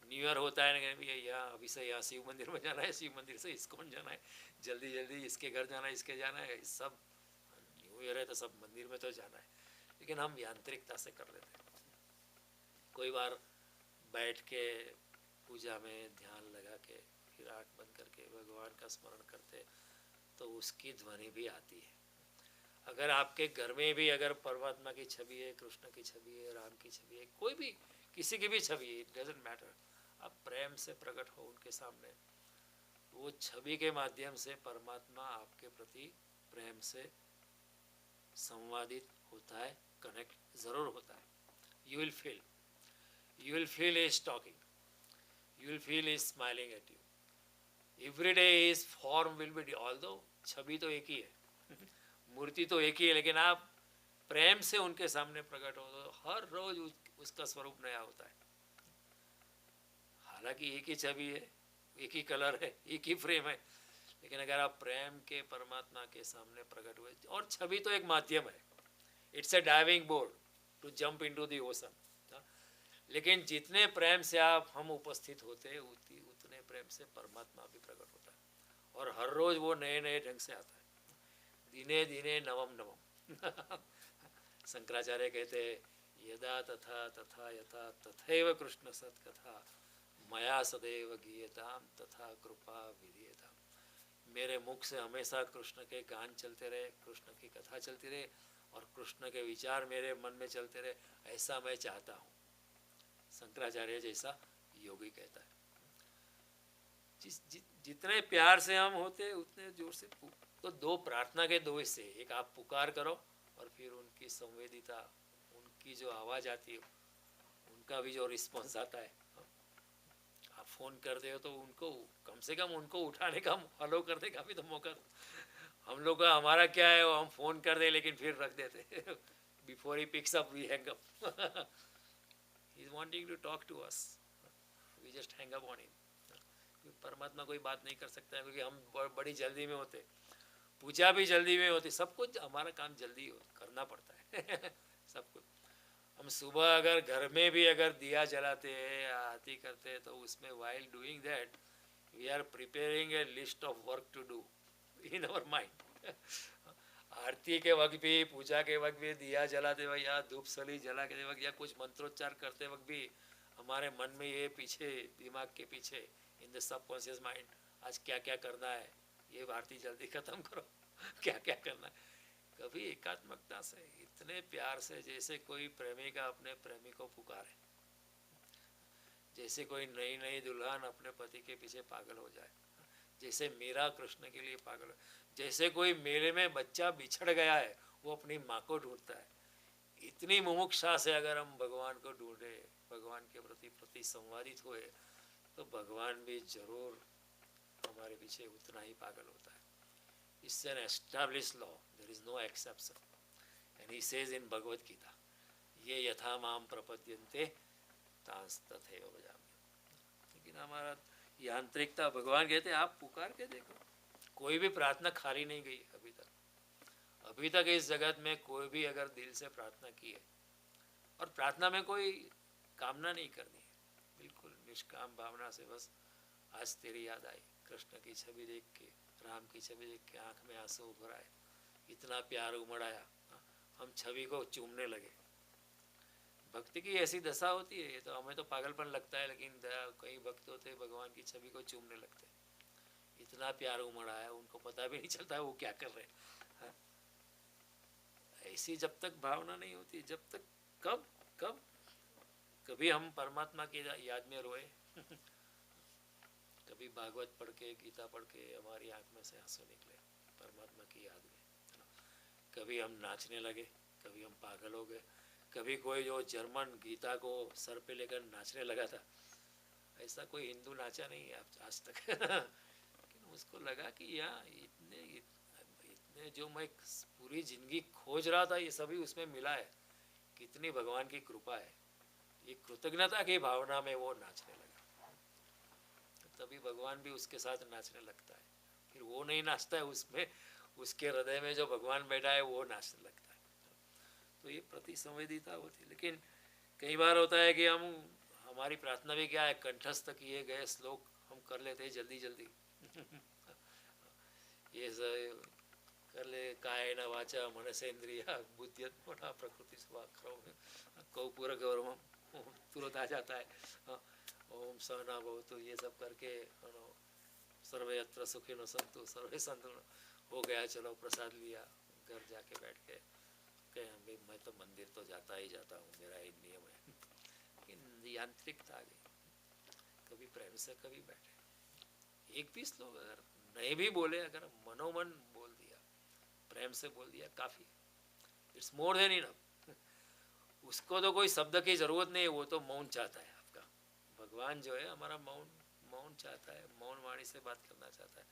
A: न्यू ईयर होता है ना, यहाँ अभी से यहाँ शिव मंदिर में जाना है, शिव मंदिर से इस्कॉन जाना है, जल्दी जल्दी इसके घर जाना है, इसके जाना है, सब न्यू ईयर है तो सब मंदिर में तो जाना है, लेकिन हम यांत्रिकता से कर लेते हैं। कोई बार बैठ के पूजा में ध्यान लगा के फिर आँख बंद करके भगवान का स्मरण करते तो उसकी ध्वनि भी आती है। अगर आपके घर में भी अगर परमात्मा की छवि है, कृष्ण की छवि है, राम की छवि है, कोई भी किसी की भी छवि है, इट डजंट मैटर, आप प्रेम से प्रकट हो उनके सामने, वो छवि के माध्यम से परमात्मा आपके प्रति प्रेम से संवादित होता है, कनेक्ट ज़रूर होता है। You will feel is talking, you will feel is smiling at you. Every day his form will be, although छवि तो एक ही है मूर्ति तो एक ही है, लेकिन आप प्रेम से उनके सामने प्रकट हो तो हर रोज उसका स्वरूप नया होता है। हालांकि एक ही छवि है, एक ही कलर है, एक ही फ्रेम है, लेकिन अगर आप प्रेम के परमात्मा के सामने प्रकट हुए, और छवि तो एक माध्यम है, it's a diving board to jump into the ocean, लेकिन जितने प्रेम से आप हम उपस्थित होते हैं उतने प्रेम से परमात्मा भी प्रकट होता है, और हर रोज वो नए नए ढंग से आता है, दिने दिने नवम नवम शंकराचार्य कहते हैं यदा तथा तथा यथा तथैव कृष्ण सत्कथा मया सदैव गीयताम तथा कृपा विधीयताम। मेरे मुख से हमेशा कृष्ण के गान चलते रहे, कृष्ण की कथा चलती रहे, और कृष्ण के विचार मेरे मन में चलते रहे, ऐसा मैं चाहता हूँ। शंकराचार्य जैसा योगी कहता है। जितने प्यार से हम होते उतने जोर से तो दो प्रार्थना के दो हिस्से, एक आप पुकार करो और फिर उनकी संवेदिता, उनकी जो आवाज़ आती है, उनका भी जो रिस्पॉन्स आता है। आप फ़ोन करते हो तो उनको कम से कम उनको उठाने का, फॉलो करने का भी तो मौका दो। हम लोग का हमारा क्या है, हम फ़ोन कर दे लेकिन फिर रख देते before he picks up we hang up he is wanting to talk to us, we just hang up on him. परमात्मा कोई बात नहीं कर सकता है क्योंकि हम बड़ी जल्दी में होते, पूजा भी जल्दी में होती, सब कुछ हमारा काम जल्दी करना पड़ता है सब कुछ। हम सुबह अगर घर में भी अगर दिया जलाते हैं, आरती करते हैं, तो उसमें while doing that we are preparing a list of work to do in our mind. आरती के वक्त भी, पूजा के वक्त भी, दिया जलाते वक्त या धूप सली जला के वक्त या कुछ मंत्रोच्चार करते वक्त भी हमारे मन में ये पीछे, दिमाग के पीछे, इन द सबकॉन्शियस माइंड, आज क्या क्या करना है, ये आरती जल्दी ख़त्म करो क्या क्या करना है। कभी एकात्मकता से, इतने प्यार से, जैसे कोई प्रेमिका अपने प्रेमी को पुकारे, जैसे कोई नई नई दुल्हन अपने पति के पीछे पागल हो जाए, जैसे मीरा कृष्ण के लिए पागल, जैसे कोई मेले में बच्चा बिछड़ गया है वो अपनी माँ को ढूंढता है, इतनी मुमुक्षा से अगर हम भगवान को ढूंढे, भगवान के प्रति संवादित हुए, तो भगवान भी जरूर हमारे पीछे उतना ही पागल होता है। It's an established law, there is no exception, and he says in Bhagavad Gita, ये यथा माम प्रपद्यन्ते तांस तथैव भजामि। लेकिन हमारा यांत्रिकता, भगवान कहते हैं आप पुकार के देखो, कोई भी प्रार्थना खाली नहीं गई अभी तक। अभी तक इस जगत में कोई भी अगर दिल से प्रार्थना की है, और प्रार्थना में कोई कामना नहीं करनी है, बिल्कुल निष्काम भावना से, बस आज तेरी याद आई, कृष्ण की छवि देख के, राम की छवि देख के आँख में आंसू उभर आए, इतना प्यार उमड़ आया, हम छवि को चूमने लगे। भक्ति की ऐसी दशा होती है, ये तो हमें तो पागलपन लगता है, लेकिन कई भक्त होते भगवान की छवि को चूमने लगते, इतना प्यार उमड़ आया, उनको पता भी नहीं चलता वो क्या कर रहे हैं। ऐसी जब तक भावना नहीं होती, जब तक कब कभी हम परमात्मा की याद में रोए कभी भागवत पढ़ के, गीता पढ़ के हमारी आंख में से आंसू निकले परमात्मा की याद में, कभी हम नाचने लगे, कभी हम पागल हो गए, कभी कोई जो जर्मन गीता को सर पे लेकर नाचने लगा था, ऐसा कोई हिंदू नाचा नहीं है आज तक लेकिन उसको लगा कि यार इतने जो मैं पूरी जिंदगी खोज रहा था, ये सभी उसमें मिला है, कितनी भगवान की कृपा है। ये कृतज्ञता की भावना में वो नाचने लगा, तभी भगवान भी उसके साथ नाचने लगता है। फिर वो नहीं नाचता है, उसमें उसके हृदय में जो भगवान बैठा है वो नाचने लगता है। तो ये प्रति संवेदिता होती है। लेकिन कई बार होता है कि हमारी प्रार्थना भी क्या है, कंठस्थ किए गए श्लोक हम कर लेते हैं जल्दी जल्दी ये कर ले, कायेन वाचा मनसेन्द्रिया बुद्ध्यत्मना प्रकृति स्वाक्षरम कौपुर गौरवम तुरंत आ जाता है। हाँ, ओम सहना भवतु ये सब करके सर्वे अत्र सुखिनो संतु सर्वे संतु हो गया, चलो प्रसाद लिया, घर जाके बैठ के कहे मैं तो मंदिर तो जाता ही जाता हूँ, मेरा एक नियम है। यांत्रिकता आ गई, कभी प्रेम से कभी बैठे। एक भी श्लोक अगर नहीं भी बोले, अगर मनोमन बोल दिया, प्रेम से बोल दिया, काफी, इट्स मोर देन इनफ। उसको तो कोई शब्द की जरूरत नहीं है, वो तो मौन चाहता है आपका। भगवान जो है हमारा मौन मौन चाहता है, मौन वाणी से बात करना चाहता है।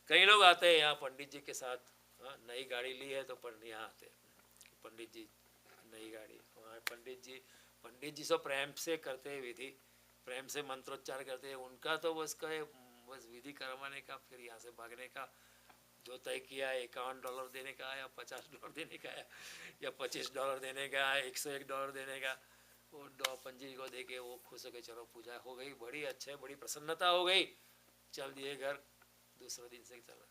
A: कई लोग आते हैं यहाँ पंडित जी के साथ, नई गाड़ी ली है तो यहाँ आते हैं, पंडित जी नई गाड़ी, हमारे पंडित जी सब प्रेम से करते हैं विधि, प्रेम से मंत्रोच्चार करते हैं। उनका तो बस बस विधि करवाने का, फिर यहाँ से भागने का, जो तय किया है $51 देने का या $50 देने का है या $25 देने का, $101 देने का, वो पंजी को दे के वो खुश हो गए, चलो पूजा हो गई, बड़ी अच्छे, बड़ी प्रसन्नता हो गई, चल दिए घर, दूसरे दिन से चला।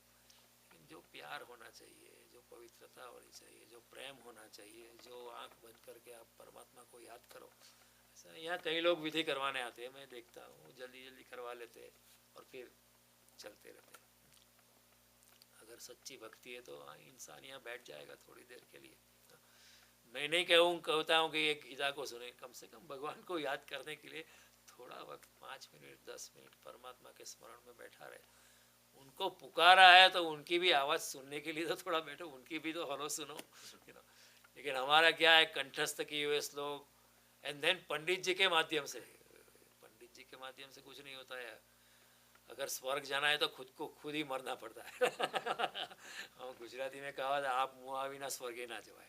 A: लेकिन जो प्यार होना चाहिए, जो पवित्रता होनी चाहिए, जो प्रेम होना चाहिए, जो आंख बंद करके आप परमात्मा को याद करो, ऐसा यहाँ कई लोग विधि करवाने आते हैं, मैं देखता हूँ जल्दी जल्दी करवा लेते हैं और फिर चलते रहते हैं। अगर सच्ची भक्ति है तो इंसान यहाँ बैठ जाएगा थोड़ी देर के लिए। मैं नहीं कहता हूँ कि एक गीता को सुने, कम से कम भगवान को याद करने के लिए थोड़ा वक्त 5 मिनट 10 मिनट परमात्मा के स्मरण में बैठा रहे। उनको पुकारा है तो उनकी भी आवाज़ सुनने के लिए तो थोड़ा बैठो, उनकी भी तो हलो सुनो, लेकिन हमारा क्या है, कंठस्थ किए हुए श्लोक, एंड देन पंडित जी के माध्यम से, पंडित जी के माध्यम से कुछ नहीं होता है। अगर स्वर्ग जाना है तो खुद ही मरना पड़ता है। हम गुजराती में कहा था, आप मुआ विना स्वर्गे ना जवाए।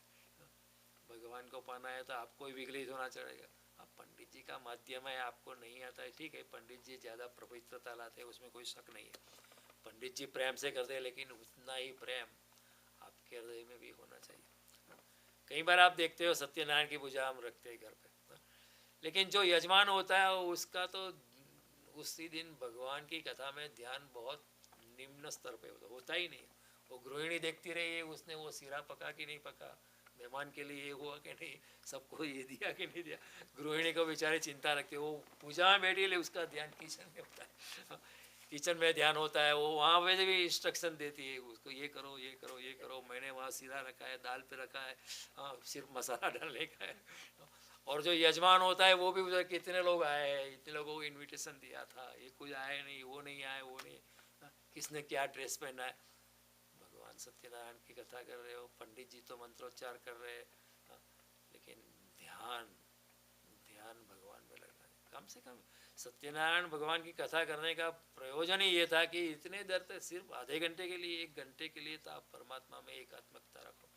A: भगवान को पाना है तो आपको ही विगलित होना चढ़ेगा। अब पंडित जी का माध्यम है, आपको नहीं आता है, ठीक है, पंडित जी ज़्यादा पवित्रता लाते हैं, उसमें कोई शक नहीं है। पंडित जी प्रेम से करते हैं, लेकिन उतना ही प्रेम आपके हृदय में भी होना चाहिए। कई बार आप देखते हो सत्यनारायण की पूजा हम रखते हैं घर पे, लेकिन जो यजमान होता है उसका तो उसी दिन भगवान की कथा में ध्यान बहुत निम्न स्तर पे होता ही नहीं। वो गृहिणी देखती रही है, उसने वो सिरा पका कि नहीं पका, मेहमान के लिए ये हुआ कि नहीं, सबको ये दिया कि नहीं दिया, गृहिणी को बेचारे चिंता रखते, वो पूजा में बैठी ले, उसका ध्यान किचन में होता है, किचन में ध्यान होता है, वो वहाँ पे भी इंस्ट्रक्शन देती है उसको, ये करो ये करो ये करो, मैंने वहाँ सीधा रखा है, दाल पे रखा है, हाँ सिर्फ मसाला डालने का है। और जो यजमान होता है वो भी कितने लोग आए हैं, इतने लोगों को इनविटेशन दिया था, ये कुछ आए नहीं, वो नहीं आए, वो नहीं, किसने क्या ड्रेस पहना है। भगवान सत्यनारायण की कथा कर रहे हो, पंडित जी तो मंत्रोच्चार कर रहे हैं, लेकिन ध्यान ध्यान भगवान में लगना है। कम से कम सत्यनारायण भगवान की कथा करने का प्रयोजन ही ये था कि इतने देर तक, सिर्फ आधे घंटे के लिए, 1 घंटे के लिए तो आप परमात्मा में एकात्मकता रखो,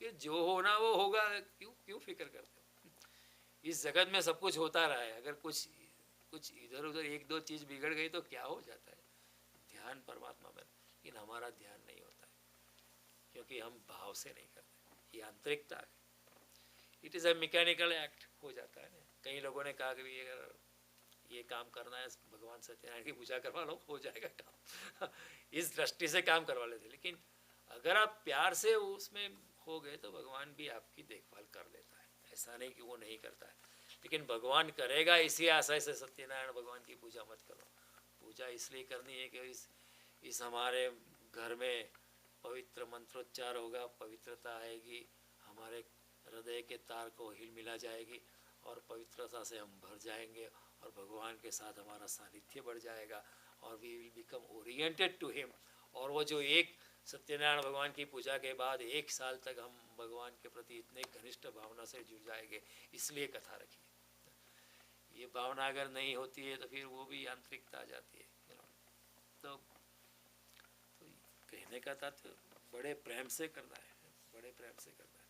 A: फिर जो होना वो होगा, क्यों फिक्र करते हो। इस जगत में सब कुछ होता रहा है, अगर कुछ इधर उधर 1-2 चीज़ बिगड़ गई तो क्या हो जाता है, ध्यान परमात्मा में, लेकिन हमारा ध्यान नहीं होता है क्योंकि हम भाव से नहीं करते, यांत्रिकता है, it is a mechanical act हो जाता है। कई लोगों ने कहा कि अगर ये काम करना है, भगवान सत्यनारायण की पूजा करवा लो, हो जाएगा काम। इस दृष्टि से काम करवा लेते, लेकिन अगर आप प्यार से उसमें हो गए तो भगवान भी आपकी देखभाल कर लेता है, ऐसा नहीं कि वो नहीं करता है, लेकिन भगवान करेगा इसी आशय से सत्यनारायण भगवान की पूजा मत करो। पूजा इसलिए करनी है कि इस हमारे घर में पवित्र मंत्रोच्चार होगा, पवित्रता आएगी, हमारे हृदय के तार को हिल मिला जाएगी और पवित्रता से हम भर जाएंगे और भगवान के साथ हमारा सानिध्य बढ़ जाएगा और we will become oriented to him. और वो जो एक सत्यनारायण भगवान की पूजा के बाद 1 साल तक हम भगवान के प्रति इतने घनिष्ठ भावना से जुड़ जाएंगे, इसलिए कथा रखी है। ये भावना अगर नहीं होती है तो फिर वो भी यांत्रिकता आ जाती है। तो कहने का तात्पर्य बड़े प्रेम से करना है, बड़े प्रेम से करना है।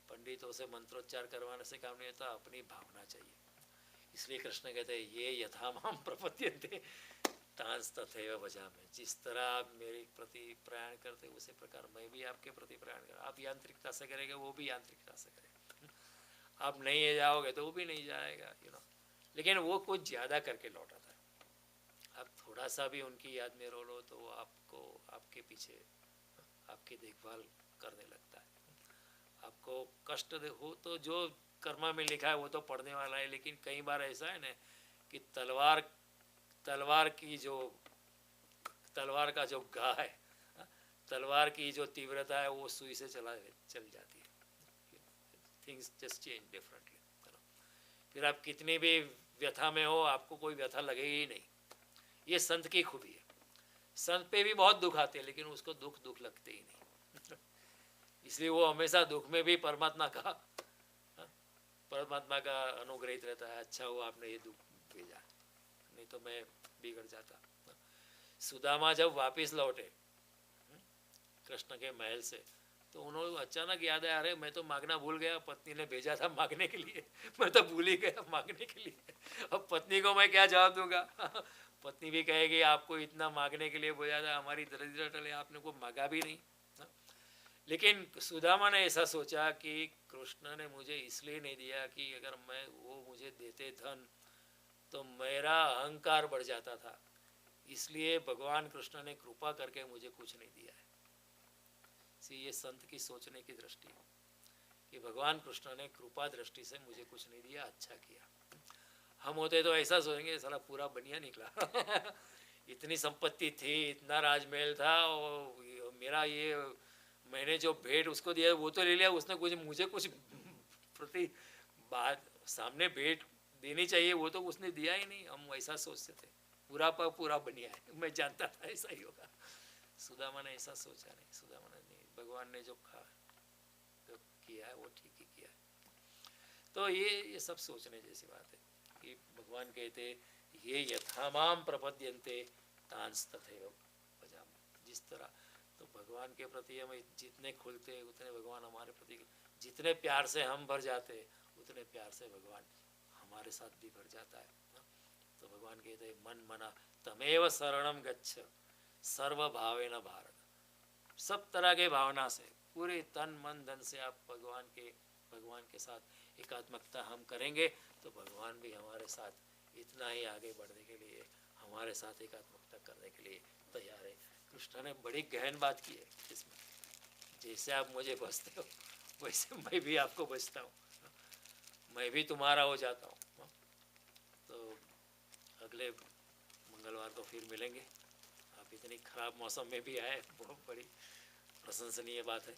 A: पंडितों से मंत्रोच्चार करवाने से काम नहीं होता, अपनी भावना चाहिए। इसलिए कृष्ण कहते हैं ये यथा माम प्रपद्यन्ते तांस तथैव भजामि, जिस तरह आप मेरे प्रति प्रयाण करते उसी प्रकार मैं भी आपके प्रति प्रयाण कर। आप यांत्रिकता से करेंगे, वो भी यांत्रिकता से करेगा। आप नहीं जाओगे तो वो भी नहीं जाएगा, लेकिन वो कुछ ज़्यादा करके लौटाता है। आप थोड़ा सा भी उनकी याद में रो लो तो वो आपको, आपके पीछे आपकी देखभाल करने लगता है। आपको कष्ट हो तो जो कर्म में लिखा है वो तो पढ़ने वाला है, लेकिन कई बार ऐसा है ना कि तलवार का जो घा है, तलवार की जो तीव्रता है वो सुई से चल जाती है। Things just change differently. फिर आप कितनी भी व्यथा में हो, आपको कोई व्यथा लगेगी ही नहीं। ये संत की खूबी है। संत पे भी बहुत दुख आते हैं, लेकिन उसको दुख लगते ही नहीं। इसलिए वो हमेशा दुख में भी परमात्मा का अनुग्रहित रहता है। अच्छा हुआ आपने ये दुख भेजा, नहीं तो मैं बिगड़ जाता। सुदामा जब वापस लौटे कृष्ण के महल से, तो उन्होंने अचानक याद आया, अरे मैं तो मांगना भूल गया, पत्नी ने भेजा था मांगने के लिए, मैं तो भूल ही गया मांगने के लिए। अब पत्नी को मैं क्या जवाब दूंगा? पत्नी भी कहेगी आपको इतना मांगने के लिए भेजा था, हमारी दरिद्र टले, आपने को मांगा भी नहीं। लेकिन सुदामा ने ऐसा सोचा कि कृष्ण ने मुझे इसलिए नहीं दिया कि अगर मैं वो मुझे देते धन तो मेरा अहंकार बढ़ जाता था, इसलिए भगवान कृष्ण ने कृपा करके मुझे कुछ नहीं दिया है। ये संत की सोचने की दृष्टि है कि भगवान कृष्ण ने कृपा दृष्टि से मुझे कुछ नहीं दिया, अच्छा किया। हम होते तो ऐसा सोचेंगे साला पूरा बढ़िया निकला। इतनी संपत्ति थी, इतना राजमहल था, और मेरा ये मैंने जो भेंट उसको दिया वो तो ले लिया उसने, मुझे कुछ प्रति बात सामने भेंट देनी चाहिए वो तो उसने दिया ही नहीं। हम ऐसा सोचते थे पूरा बढ़िया है, मैं जानता था ऐसा ही होगा। सुदामा ने ऐसा सोचा नहीं। सुदामा ने नहीं, भगवान ने जो किया है वो ठीक ही किया है। तो ये सब सोचने जैसी बात है कि भगवान कहते ये यथामाम प्रपद्यन्ते तांस तथैव भजामि। जिस तरह तो भगवान के प्रति हम जितने खुलते उतने भगवान हमारे प्रति, जितने प्यार से हम भर जाते उतने प्यार से भगवान हमारे साथ भी भर जाता है। तो भगवान कहते हैं मन मना तमेव शरणम गच्छ सर्व भावेन भारत। सब तरह के भावना से, पूरे तन मन धन से आप भगवान के साथ एकात्मकता हम करेंगे तो भगवान भी हमारे साथ इतना ही आगे बढ़ने के लिए, हमारे साथ एकात्मकता करने के लिए तैयार है। कृष्ण ने बड़ी गहन बात की है इसमें। जैसे आप मुझे बचते हो वैसे मैं भी आपको बचता हूँ, मैं भी तुम्हारा हो जाता हूँ। तो अगले मंगलवार को फिर मिलेंगे। आप इतनी खराब मौसम में भी आए, बहुत बड़ी प्रशंसनीय बात है।